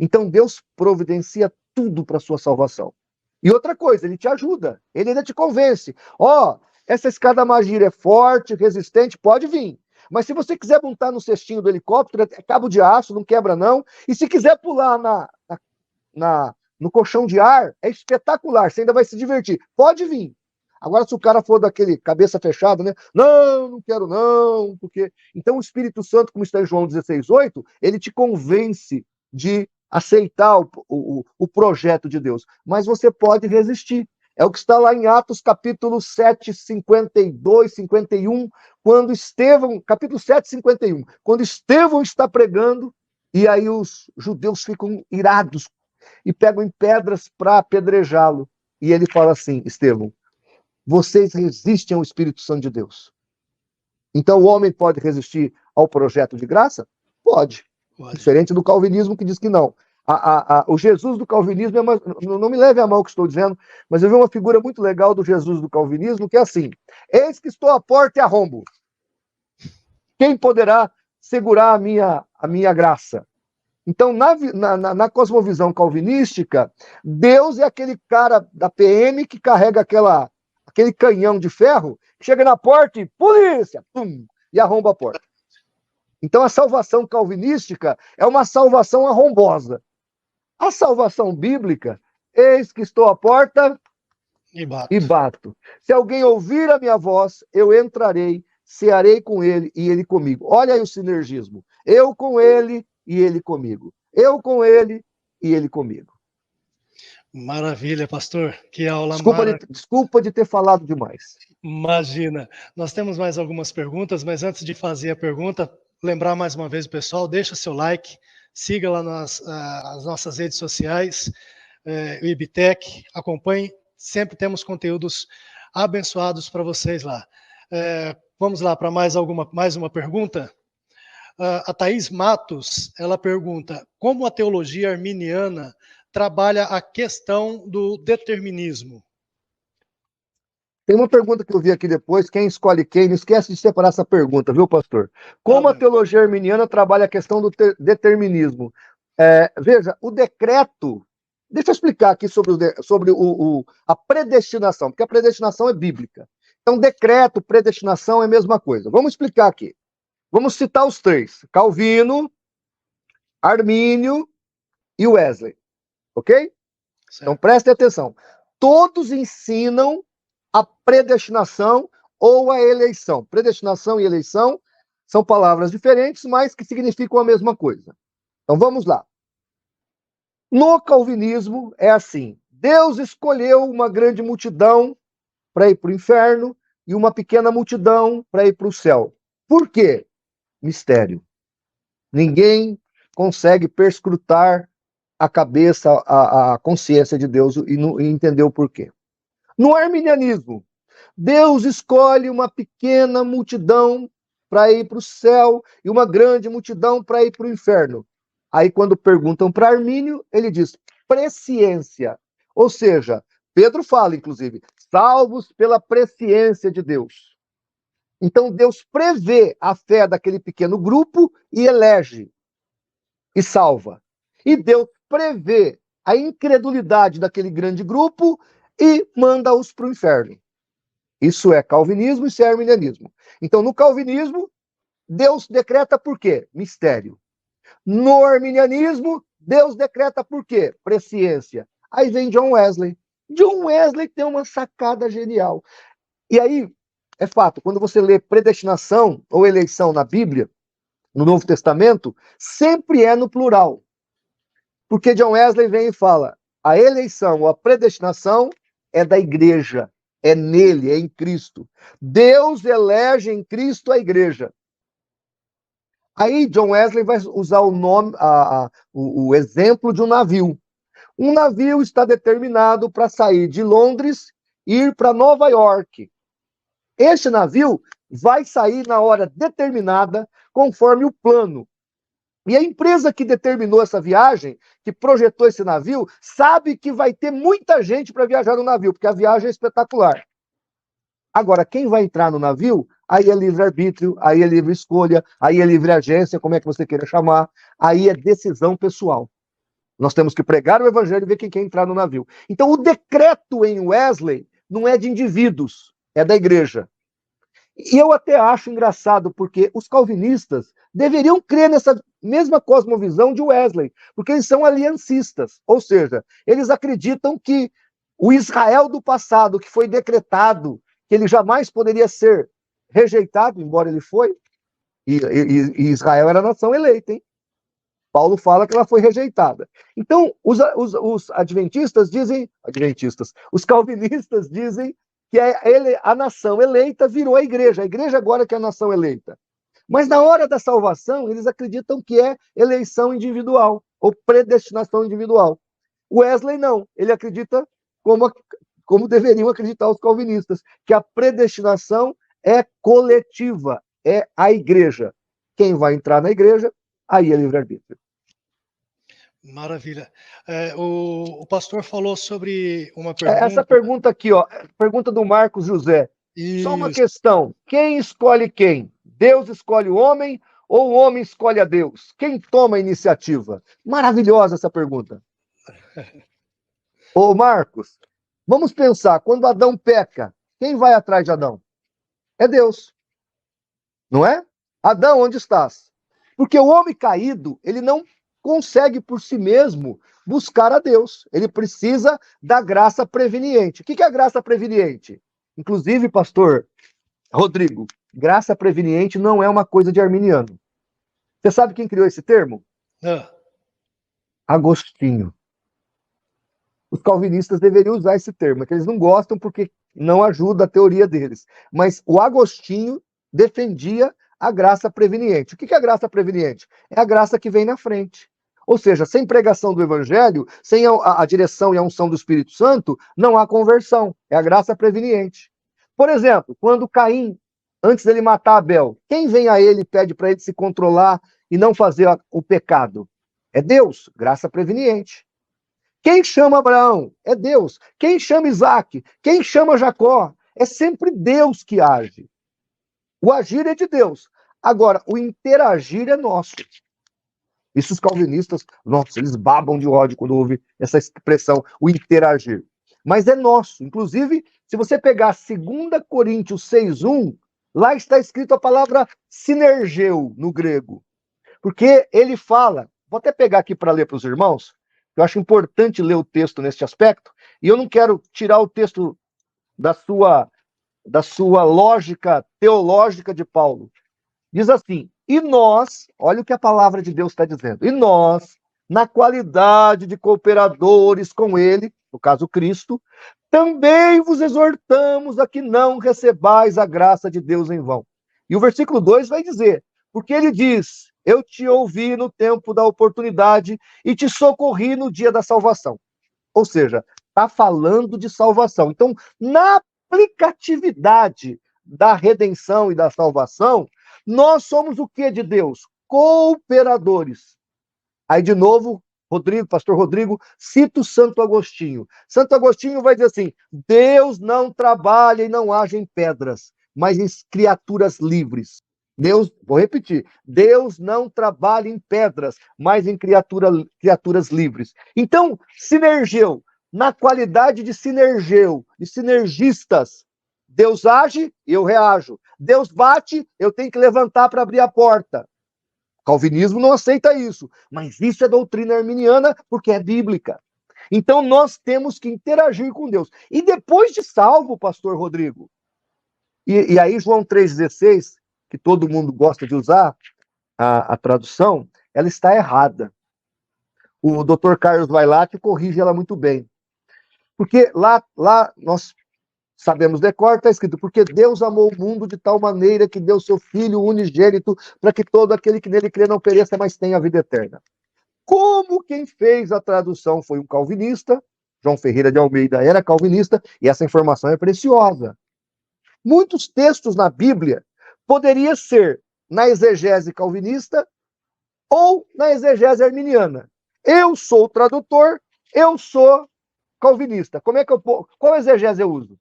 Então, Deus providencia tudo para a sua salvação. E outra coisa, ele te ajuda, ele ainda te convence. Ó, essa escada magira é forte, resistente, pode vir. Mas se você quiser montar no cestinho do helicóptero, é cabo de aço, não quebra não. E se quiser pular no colchão de ar, é espetacular, você ainda vai se divertir. Pode vir. Agora, se o cara for daquele cabeça fechada, né? Não, não quero não, porque... Então, o Espírito Santo, como está em João 16:8, ele te convence de aceitar o projeto de Deus. Mas você pode resistir. É o que está lá em Atos, capítulo 7, 52, 51, quando Estevão, capítulo 7, 51, quando Estevão está pregando, e aí os judeus ficam irados e pegam em pedras para apedrejá-lo. E ele fala assim, Estevão, vocês resistem ao Espírito Santo de Deus. Então o homem pode resistir ao projeto de graça? Pode. Diferente do calvinismo que diz que não. O Jesus do calvinismo, não me leve a mal o que estou dizendo, mas eu vi uma figura muito legal do Jesus do calvinismo, que é assim, eis que estou à porta e arrombo. Quem poderá segurar a minha graça? Então, na cosmovisão calvinística, Deus é aquele cara da PM que carrega aquele canhão de ferro, que chega na porta e polícia, pum, e arromba a porta. Então, a salvação calvinística é uma salvação arrombosa. A salvação bíblica, eis que estou à porta e bato. Se alguém ouvir a minha voz, eu entrarei, cearei com ele e ele comigo. Olha aí o sinergismo. Eu com ele e ele comigo. Eu com ele e ele comigo. Maravilha, pastor. Que aula Desculpa de ter falado demais. Imagina. Nós temos mais algumas perguntas, mas antes de fazer a pergunta, lembrar mais uma vez o pessoal, deixa seu like, siga lá nas nossas redes sociais, o IBTEC, acompanhe, sempre temos conteúdos abençoados para vocês lá. Vamos lá para mais uma pergunta? A Thaís Matos, ela pergunta, como a teologia arminiana trabalha a questão do determinismo? Tem uma pergunta que eu vi aqui depois, quem escolhe quem? Não esquece de separar essa pergunta, viu, pastor? Como a teologia arminiana trabalha a questão do determinismo? Veja, o decreto... Deixa eu explicar aqui sobre a predestinação, porque a predestinação é bíblica. Então, decreto, predestinação é a mesma coisa. Vamos explicar aqui. Vamos citar os três. Calvino, Armínio e Wesley. Ok? Certo. Então, prestem atenção. Todos ensinam a predestinação ou a eleição. Predestinação e eleição são palavras diferentes, mas que significam a mesma coisa. Então, vamos lá. No calvinismo é assim, Deus escolheu uma grande multidão para ir para o inferno e uma pequena multidão para ir para o céu. Por quê? Mistério. Ninguém consegue perscrutar a cabeça, a consciência de Deus e entender o porquê. No arminianismo, Deus escolhe uma pequena multidão para ir para o céu e uma grande multidão para ir para o inferno. Aí, quando perguntam para Armínio, ele diz presciência. Ou seja, Pedro fala, inclusive, salvos pela presciência de Deus. Então, Deus prevê a fé daquele pequeno grupo e elege e salva. E Deus prevê a incredulidade daquele grande grupo e manda-os para o inferno. Isso é calvinismo, isso é arminianismo. Então, no calvinismo, Deus decreta por quê? Mistério. No arminianismo, Deus decreta por quê? Presciência. Aí vem John Wesley. John Wesley tem uma sacada genial. E aí, é fato, quando você lê predestinação ou eleição na Bíblia, no Novo Testamento, sempre é no plural. Porque John Wesley vem e fala, a eleição ou a predestinação é da igreja, é nele, é em Cristo. Deus elege em Cristo a igreja. Aí John Wesley vai usar o nome, o exemplo de um navio. Um navio está determinado para sair de Londres e ir para Nova York. Este navio vai sair na hora determinada, conforme o plano. E a empresa que determinou essa viagem, que projetou esse navio, sabe que vai ter muita gente para viajar no navio, porque a viagem é espetacular. Agora, quem vai entrar no navio, aí é livre-arbítrio, aí é livre escolha, aí é livre agência, como é que você queira chamar, aí é decisão pessoal. Nós temos que pregar o evangelho e ver quem quer entrar no navio. Então, o decreto em Wesley não é de indivíduos, é da igreja. E eu até acho engraçado, porque os calvinistas deveriam crer nessa mesma cosmovisão de Wesley, porque eles são aliancistas, ou seja, eles acreditam que o Israel do passado, que foi decretado, que ele jamais poderia ser rejeitado, embora ele foi, e Israel era a nação eleita, hein? Paulo fala que ela foi rejeitada. Então, os adventistas dizem, os calvinistas dizem que a nação eleita virou a igreja agora que é a nação eleita. Mas na hora da salvação, eles acreditam que é eleição individual, ou predestinação individual. Wesley não, ele acredita como deveriam acreditar os calvinistas, que a predestinação é coletiva, é a igreja. Quem vai entrar na igreja, aí é livre-arbítrio. Maravilha. O pastor falou sobre uma pergunta. Essa pergunta aqui, ó, pergunta do Marcos José. Isso. Só uma questão: quem escolhe quem? Deus escolhe o homem ou o homem escolhe a Deus? Quem toma a iniciativa? Maravilhosa essa pergunta. Ô Marcos, vamos pensar, quando Adão peca, quem vai atrás de Adão? É Deus. Não é? Adão, onde estás? Porque o homem caído, ele não consegue por si mesmo buscar a Deus. Ele precisa da graça preveniente. O que é a graça preveniente? Inclusive, pastor Rodrigo, graça preveniente não é uma coisa de arminiano. Você sabe quem criou esse termo? Agostinho. Os calvinistas deveriam usar esse termo, que eles não gostam porque não ajuda a teoria deles. Mas o Agostinho defendia a graça preveniente. O que é a graça preveniente? É a graça que vem na frente. Ou seja, sem pregação do evangelho, sem a direção e a unção do Espírito Santo, não há conversão. É a graça preveniente. Por exemplo, quando Caim, antes dele matar Abel, quem vem a ele e pede para ele se controlar e não fazer o pecado? É Deus, graça preveniente. Quem chama Abraão? É Deus. Quem chama Isaac? Quem chama Jacó? É sempre Deus que age. O agir é de Deus. Agora, o interagir é nosso. Isso os calvinistas, nossa, eles babam de ódio quando ouvem essa expressão, o interagir. Mas é nosso. Inclusive, se você pegar 2 Coríntios 6:1, lá está escrito a palavra sinergeu no grego. Porque ele fala, vou até pegar aqui para ler para os irmãos, eu acho importante ler o texto neste aspecto, e eu não quero tirar o texto da sua lógica teológica de Paulo. Diz assim, e nós, olha o que a palavra de Deus está dizendo, e nós, na qualidade de cooperadores com ele, no caso Cristo, também vos exortamos a que não recebais a graça de Deus em vão. E o versículo 2 vai dizer, porque ele diz, eu te ouvi no tempo da oportunidade e te socorri no dia da salvação. Ou seja, está falando de salvação. Então, na aplicatividade da redenção e da salvação, nós somos o que de Deus? Cooperadores. Aí, de novo, pastor Rodrigo, cita o Santo Agostinho. Santo Agostinho vai dizer assim, Deus não trabalha e não age em pedras, mas em criaturas livres. Deus, vou repetir, Deus não trabalha em pedras, mas em criaturas livres. Então, sinergeu, na qualidade de sinergeu, de sinergistas, Deus age, eu reajo. Deus bate, eu tenho que levantar para abrir a porta. O calvinismo não aceita isso, mas isso é doutrina arminiana porque é bíblica. Então nós temos que interagir com Deus. E depois de salvo, pastor Rodrigo, e aí João 3,16, que todo mundo gosta de usar, a tradução, ela está errada. O Dr. Carlos Vailate corrige ela muito bem. Porque lá nós sabemos decor, está escrito, porque Deus amou o mundo de tal maneira que deu seu Filho unigênito para que todo aquele que nele crê não pereça, mas tenha a vida eterna. Como quem fez a tradução foi um calvinista, João Ferreira de Almeida era calvinista, e essa informação é preciosa. Muitos textos na Bíblia poderiam ser na exegese calvinista ou na exegese arminiana. Eu sou tradutor, eu sou calvinista. Como é que qual exegese eu uso?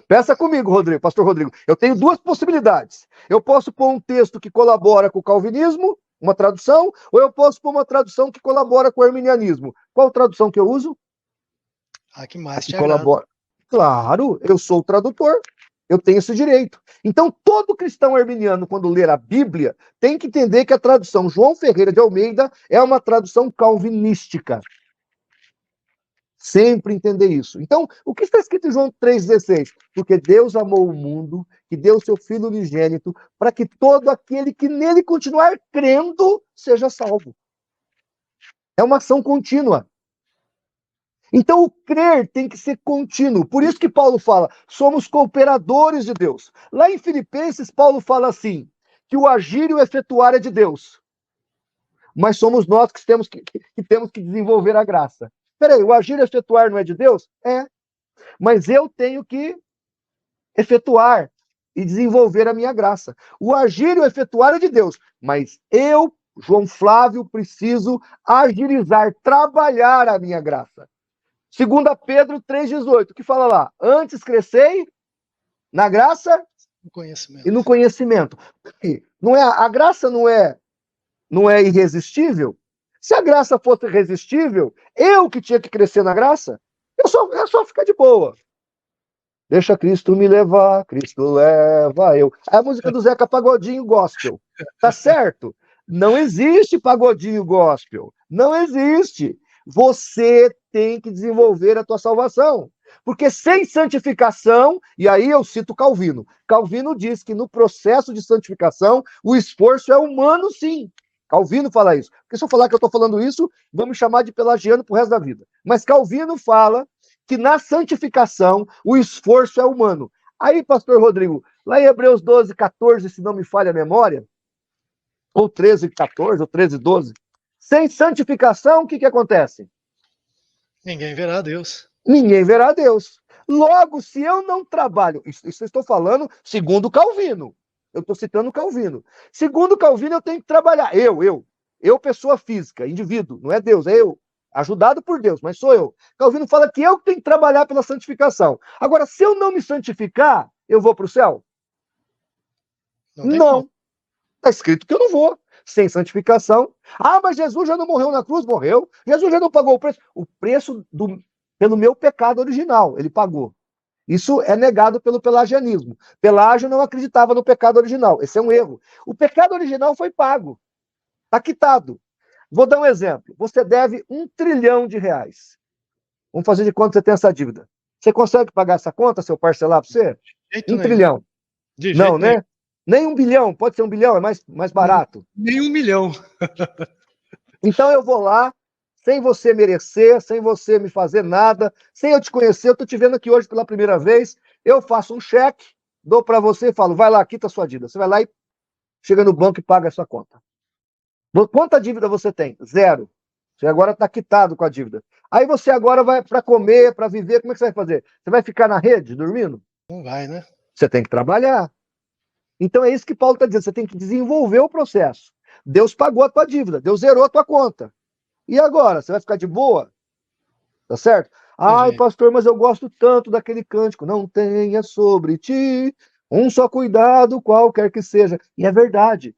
Peça comigo, Rodrigo, pastor Rodrigo. Eu tenho duas possibilidades. Eu posso pôr um texto que colabora com o calvinismo, uma tradução, ou eu posso pôr uma tradução que colabora com o arminianismo. Qual tradução que eu uso? A que mais te colabora. Claro, eu sou o tradutor. Eu tenho esse direito. Então, todo cristão arminiano, quando ler a Bíblia, tem que entender que a tradução João Ferreira de Almeida é uma tradução calvinística. Sempre entender isso. Então, o que está escrito em João 3,16? Porque Deus amou o mundo, que deu o seu Filho unigênito, para que todo aquele que nele continuar crendo seja salvo. É uma ação contínua. Então, o crer tem que ser contínuo. Por isso que Paulo fala, somos cooperadores de Deus. Lá em Filipenses, Paulo fala assim, que o agir e o efetuar é de Deus. Mas somos nós que temos que desenvolver a graça. Peraí, o agir e efetuar não é de Deus? É. Mas eu tenho que efetuar e desenvolver a minha graça. O agir e o efetuar é de Deus. Mas eu, João Flávio, preciso agilizar, trabalhar a minha graça. 2 Pedro 3,18, que fala lá, antes crescei na graça e no conhecimento. Não é, a graça não é irresistível? Se a graça fosse irresistível, eu que tinha que crescer na graça, é só ficar de boa. Deixa Cristo me levar, Cristo leva eu. É a música do Zeca Pagodinho gospel. Tá certo? Não existe pagodinho gospel. Não existe. Você tem que desenvolver a tua salvação. Porque sem santificação, e aí eu cito Calvino. Calvino diz que no processo de santificação, o esforço é humano, sim. Calvino fala isso. Porque se eu falar que eu estou falando isso, vão me chamar de pelagiano pro resto da vida. Mas Calvino fala que na santificação, o esforço é humano. Aí, pastor Rodrigo, lá em Hebreus 12,14, se não me falha a memória, ou 13,14, ou 13,12, sem santificação, o que acontece? Ninguém verá a Deus. Ninguém verá a Deus. Logo, se eu não trabalho, isso eu estou falando segundo Calvino. Eu estou citando Calvino. Segundo Calvino, eu tenho que trabalhar. Eu, pessoa física, indivíduo, não é Deus, é eu. Ajudado por Deus, mas sou eu. Calvino fala que eu tenho que trabalhar pela santificação. Agora, se eu não me santificar, eu vou para o céu? Não. Está escrito que eu não vou. Sem santificação. Ah, mas Jesus já não morreu na cruz? Morreu. Jesus já não pagou o preço. O preço pelo meu pecado original, ele pagou. Isso é negado pelo pelagianismo. Pelágio não acreditava no pecado original. Esse é um erro. O pecado original foi pago. Está quitado. Vou dar um exemplo. Você deve R$1 trilhão. Vamos fazer de conta que você tem essa dívida. Você consegue pagar essa conta se eu parcelar para você? R$1 trilhão. Não, né? Nem 1 bilhão. Pode ser 1 bilhão, é mais barato. Nem 1 milhão. Então eu vou lá, sem você merecer, sem você me fazer nada, sem eu te conhecer, eu estou te vendo aqui hoje pela primeira vez, eu faço um cheque, dou para você e falo, vai lá, quita a sua dívida. Você vai lá e chega no banco e paga a sua conta. Quanta dívida você tem? 0. Você agora está quitado com a dívida. Aí você agora vai para comer, para viver, como é que você vai fazer? Você vai ficar na rede, dormindo? Não vai, né? Você tem que trabalhar. Então é isso que Paulo está dizendo, você tem que desenvolver o processo. Deus pagou a tua dívida, Deus zerou a tua conta. E agora? Você vai ficar de boa? Tá certo? Ah, pastor, mas eu gosto tanto daquele cântico. Não tenha sobre ti um só cuidado, qualquer que seja. E é verdade.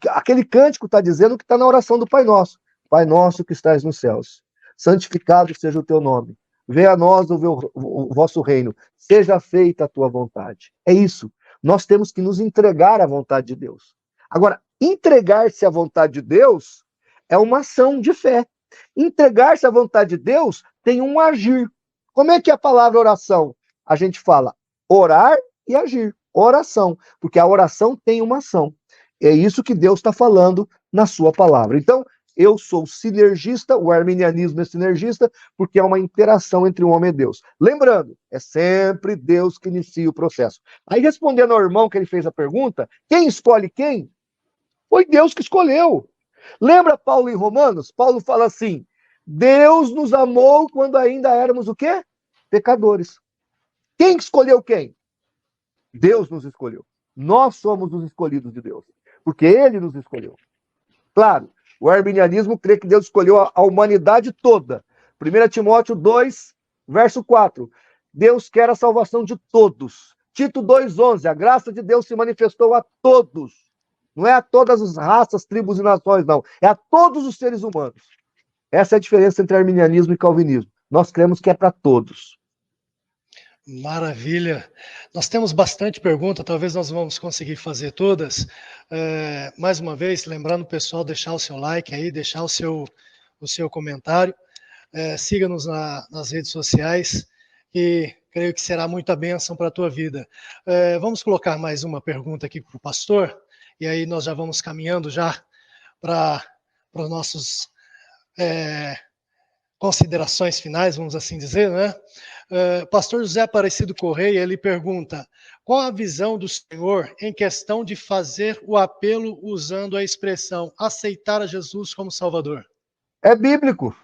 Aquele cântico está dizendo que está na oração do Pai Nosso. Pai nosso que estás nos céus, santificado seja o teu nome. venha a nós o vosso reino, seja feita a tua vontade. É isso. Nós temos que nos entregar à vontade de Deus. Agora, entregar-se à vontade de Deus é uma ação de fé. Entregar-se à vontade de Deus tem um agir. Como é que é a palavra oração? A gente fala orar e agir. Oração, porque a oração tem uma ação. É isso que Deus está falando na sua palavra. Então, eu sou sinergista, o arminianismo é sinergista, porque é uma interação entre o homem e Deus. Lembrando, é sempre Deus que inicia o processo. Aí, respondendo ao irmão que ele fez a pergunta, quem escolhe quem? Foi Deus que escolheu. Lembra Paulo em Romanos? Paulo fala assim, Deus nos amou quando ainda éramos o quê? Pecadores. Quem escolheu quem? Deus nos escolheu. Nós somos os escolhidos de Deus, porque Ele nos escolheu. Claro, o arminianismo crê que Deus escolheu a humanidade toda. 1 Timóteo 2, verso 4. Deus quer a salvação de todos. Tito 2,11. A graça de Deus se manifestou a todos. Não é a todas as raças, tribos e nações, não. É a todos os seres humanos. Essa é a diferença entre arminianismo e calvinismo. Nós cremos que é para todos. Maravilha. Nós temos bastante pergunta, talvez nós vamos conseguir fazer todas. Mais uma vez, lembrando o pessoal, deixar o seu like aí, deixar o seu comentário. Siga-nos nas redes sociais e creio que será muita bênção para a tua vida. Vamos colocar mais uma pergunta aqui para o pastor, e aí nós já vamos caminhando já para os nossos considerações finais, vamos assim dizer, né? Pastor José Aparecido Correia, ele pergunta, qual a visão do Senhor em questão de fazer o apelo usando a expressão aceitar a Jesus como Salvador? É bíblico.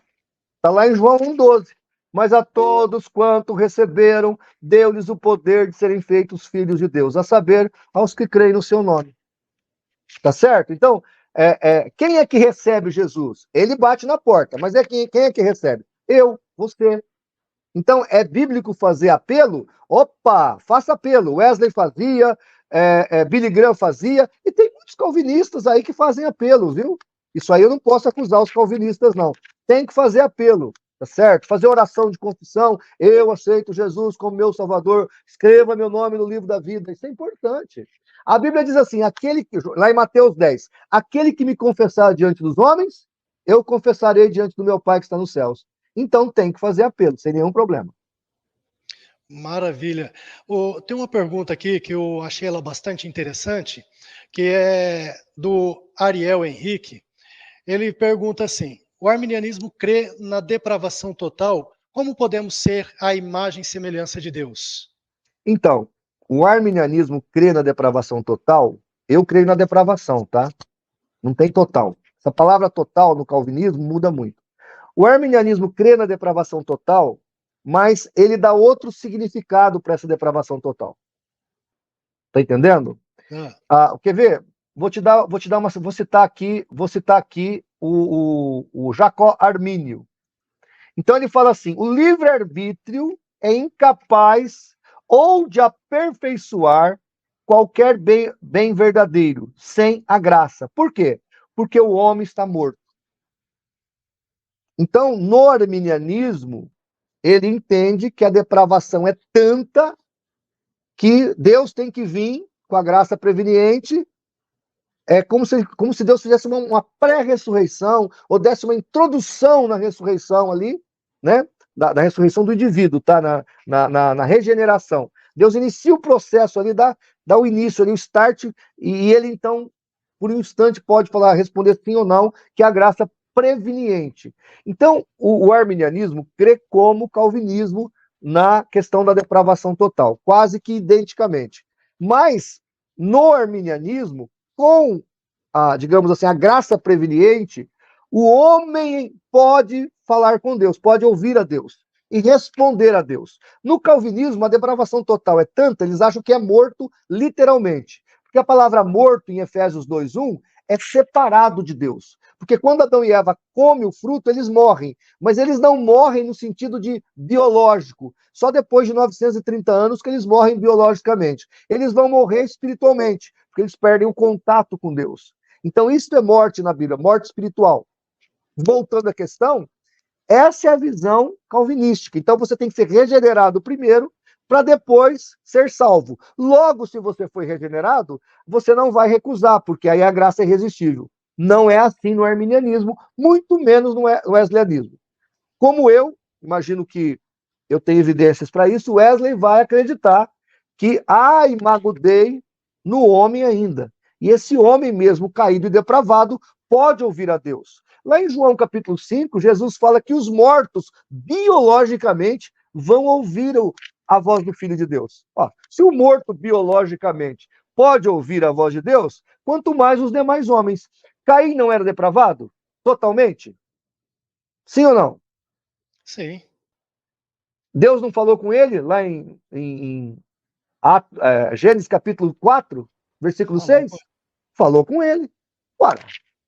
Está lá em João 1,12. Mas a todos quanto receberam, deu-lhes o poder de serem feitos filhos de Deus, a saber, aos que creem no seu nome. Tá certo? Então, quem é que recebe Jesus? Ele bate na porta, mas quem é que recebe? Eu, você. Então, é bíblico fazer apelo? Opa, faça apelo. Wesley fazia, Billy Graham fazia, e tem muitos calvinistas aí que fazem apelo, viu? Isso aí eu não posso acusar os calvinistas, não. Tem que fazer apelo, tá certo? Fazer oração de confissão, eu aceito Jesus como meu Salvador, escreva meu nome no livro da vida, isso é importante. A Bíblia diz assim, lá em Mateus 10, aquele que me confessar diante dos homens, eu confessarei diante do meu Pai que está nos céus. Então tem que fazer apelo, sem nenhum problema. Maravilha. Tem uma pergunta aqui que eu achei ela bastante interessante, que é do Ariel Henrique. Ele pergunta assim, o arminianismo crê na depravação total, como podemos ser a imagem e semelhança de Deus? Então, o arminianismo crê na depravação total, eu creio na depravação, tá? Não tem total. Essa palavra total no calvinismo muda muito. O arminianismo crê na depravação total, mas ele dá outro significado para essa depravação total. Tá entendendo? Quer ver? Vou citar aqui o Jacó Armínio. Então ele fala assim: o livre-arbítrio é incapaz ou de aperfeiçoar qualquer bem verdadeiro, sem a graça. Por quê? Porque o homem está morto. Então, no arminianismo, ele entende que a depravação é tanta que Deus tem que vir com a graça preveniente, como se Deus fizesse uma pré-ressurreição, ou desse uma introdução na ressurreição ali, né? Da ressurreição do indivíduo, tá? Na regeneração. Deus inicia o processo ali, dá o início ali, o start, e ele então, por um instante, pode responder sim ou não, que é a graça preveniente. Então, o arminianismo crê como o calvinismo na questão da depravação total, quase que identicamente. Mas, no arminianismo, com digamos assim, a graça preveniente, o homem pode falar com Deus, pode ouvir a Deus e responder a Deus. No calvinismo, a depravação total é tanta, eles acham que é morto literalmente. Porque a palavra morto, em Efésios 2:1, é separado de Deus. Porque quando Adão e Eva comem o fruto, eles morrem. Mas eles não morrem no sentido de biológico. Só depois de 930 anos que eles morrem biologicamente. Eles vão morrer espiritualmente, porque eles perdem o contato com Deus. Então, isso é morte na Bíblia, morte espiritual. Voltando à questão, Essa é a visão calvinística. Então você tem que ser regenerado primeiro, para depois ser salvo. Logo, se você foi regenerado, você não vai recusar, porque aí a graça é irresistível. Não é assim no arminianismo, muito menos no wesleyanismo. Como eu, imagino que eu tenho evidências para isso, Wesley vai acreditar que há imago Dei no homem ainda. E esse homem mesmo, caído e depravado, pode ouvir a Deus. Lá em João capítulo 5, Jesus fala que os mortos, biologicamente, vão ouvir a voz do Filho de Deus. Ó, se o morto, biologicamente, pode ouvir a voz de Deus, quanto mais os demais homens. Caim não era depravado? Totalmente? Sim ou não? Sim. Deus não falou com ele lá em Gênesis capítulo 4, versículo Falou. 6? Falou com ele. Ora,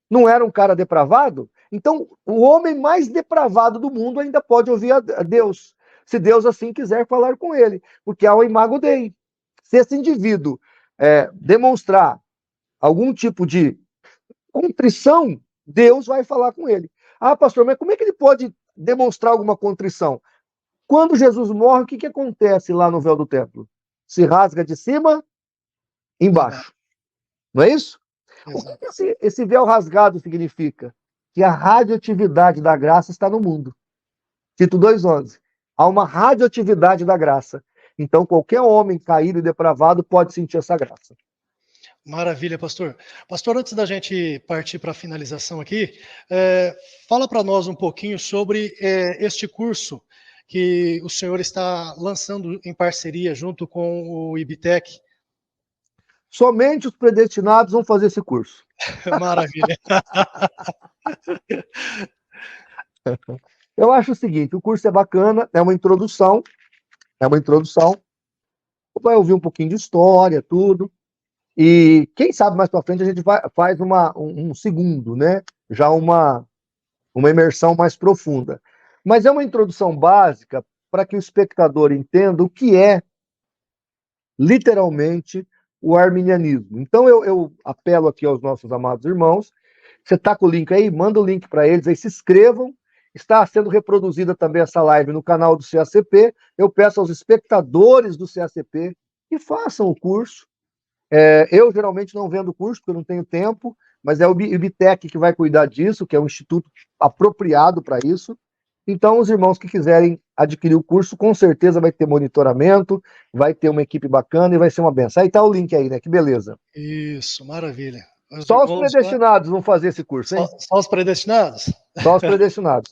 não era um cara depravado? Então, o homem mais depravado do mundo ainda pode ouvir a Deus, se Deus assim quiser falar com ele, porque há o imago Dei. Se esse indivíduo demonstrar algum tipo de contrição, Deus vai falar com ele. Ah, pastor, mas como é que ele pode demonstrar alguma contrição? Quando Jesus morre, o que acontece lá no véu do templo? Se rasga de cima, embaixo. Não é isso? Exato. O que esse véu rasgado significa? Que a radioatividade da graça está no mundo. Tito 2,11. Há uma radioatividade da graça. Então, qualquer homem caído e depravado pode sentir essa graça. Maravilha, pastor. Pastor, antes da gente partir para a finalização aqui, fala para nós um pouquinho sobre este curso que o senhor está lançando em parceria junto com o IBTEC. Somente os predestinados vão fazer esse curso. Maravilha. Eu acho o seguinte, o curso é bacana, é uma introdução, vai ouvir um pouquinho de história, tudo, e quem sabe mais para frente a gente faz um segundo, né? Já uma imersão mais profunda. Mas é uma introdução básica para que o espectador entenda o que é, literalmente, o arminianismo. Então eu apelo aqui aos nossos amados irmãos, você está com o link aí? Manda o link para eles, aí se inscrevam. Está sendo reproduzida também essa live no canal do CACP. Eu peço aos espectadores do CACP que façam o curso. Eu geralmente não vendo curso, porque eu não tenho tempo, mas é o IBTEC que vai cuidar disso, que é um instituto apropriado para isso. Então, os irmãos que quiserem adquirir o curso, com certeza vai ter monitoramento, vai ter uma equipe bacana e vai ser uma benção. Aí está o link aí, né? Que beleza. Isso, maravilha. Só os predestinados vão fazer esse curso, hein? Só os predestinados? Só os predestinados.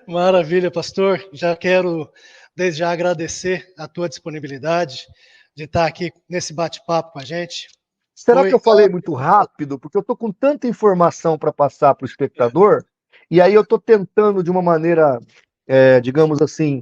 Maravilha, pastor. Já quero, desde já, agradecer a tua disponibilidade de estar aqui nesse bate-papo com a gente. Será que eu falei muito rápido? Porque eu estou com tanta informação para passar para o espectador, e aí eu estou tentando, de uma maneira, digamos assim,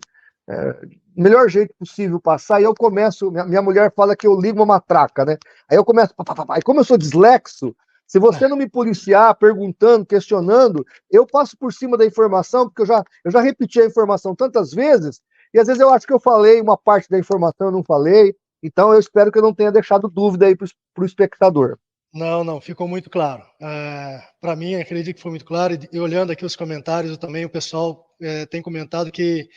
melhor jeito possível passar, e eu começo, minha mulher fala que eu ligo uma matraca, né? Aí eu começo, e como eu sou dislexo, se você não me policiar, perguntando, questionando, eu passo por cima da informação, porque eu já repeti a informação tantas vezes, e às vezes eu acho que eu falei uma parte da informação, eu não falei, então eu espero que eu não tenha deixado dúvida aí para o espectador. Não, ficou muito claro. Para mim, acredito que foi muito claro, e olhando aqui os comentários, também o pessoal tem comentado que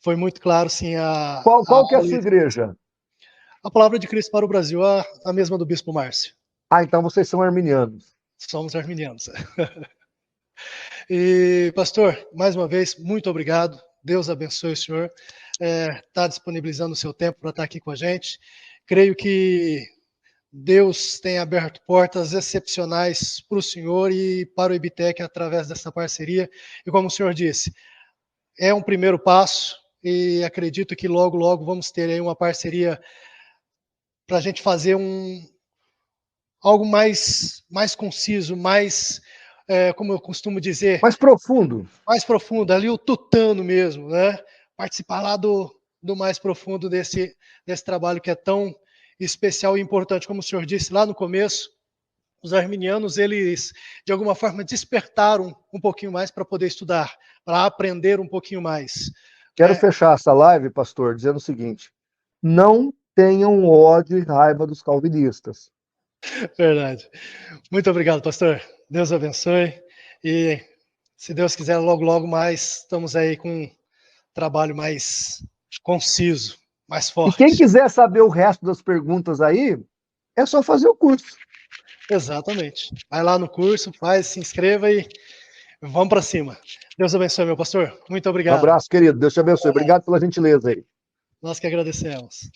foi muito claro, sim, Qual que é a sua igreja? A Palavra de Cristo para o Brasil, a mesma do Bispo Márcio. Então vocês são arminianos. Somos arminianos. E, pastor, mais uma vez, muito obrigado. Deus abençoe o senhor. Está disponibilizando o seu tempo para estar aqui com a gente. Creio que Deus tem aberto portas excepcionais para o senhor e para o IBTEC através dessa parceria. E como o senhor disse, é um primeiro passo e acredito que logo, logo vamos ter aí uma parceria para a gente fazer algo mais conciso, mais, como eu costumo dizer... Mais profundo. Mais profundo, ali o tutano mesmo, né? Participar lá do mais profundo desse trabalho que é tão especial e importante. Como o senhor disse lá no começo, os arminianos, eles, de alguma forma, despertaram um pouquinho mais para poder estudar, para aprender um pouquinho mais. Quero fechar essa live, pastor, dizendo o seguinte: não tenham ódio e raiva dos calvinistas. Verdade. Muito obrigado, pastor. Deus abençoe e Se Deus quiser, logo, logo mais, estamos aí com um trabalho mais conciso, mais forte. E quem quiser saber o resto das perguntas aí, é só fazer o curso. Exatamente. Vai lá no curso, faz, se inscreva e vamos para cima. Deus abençoe, meu pastor. Muito Um obrigado. abraço, querido. Deus te abençoe. Obrigado pela gentileza aí. Nós que agradecemos.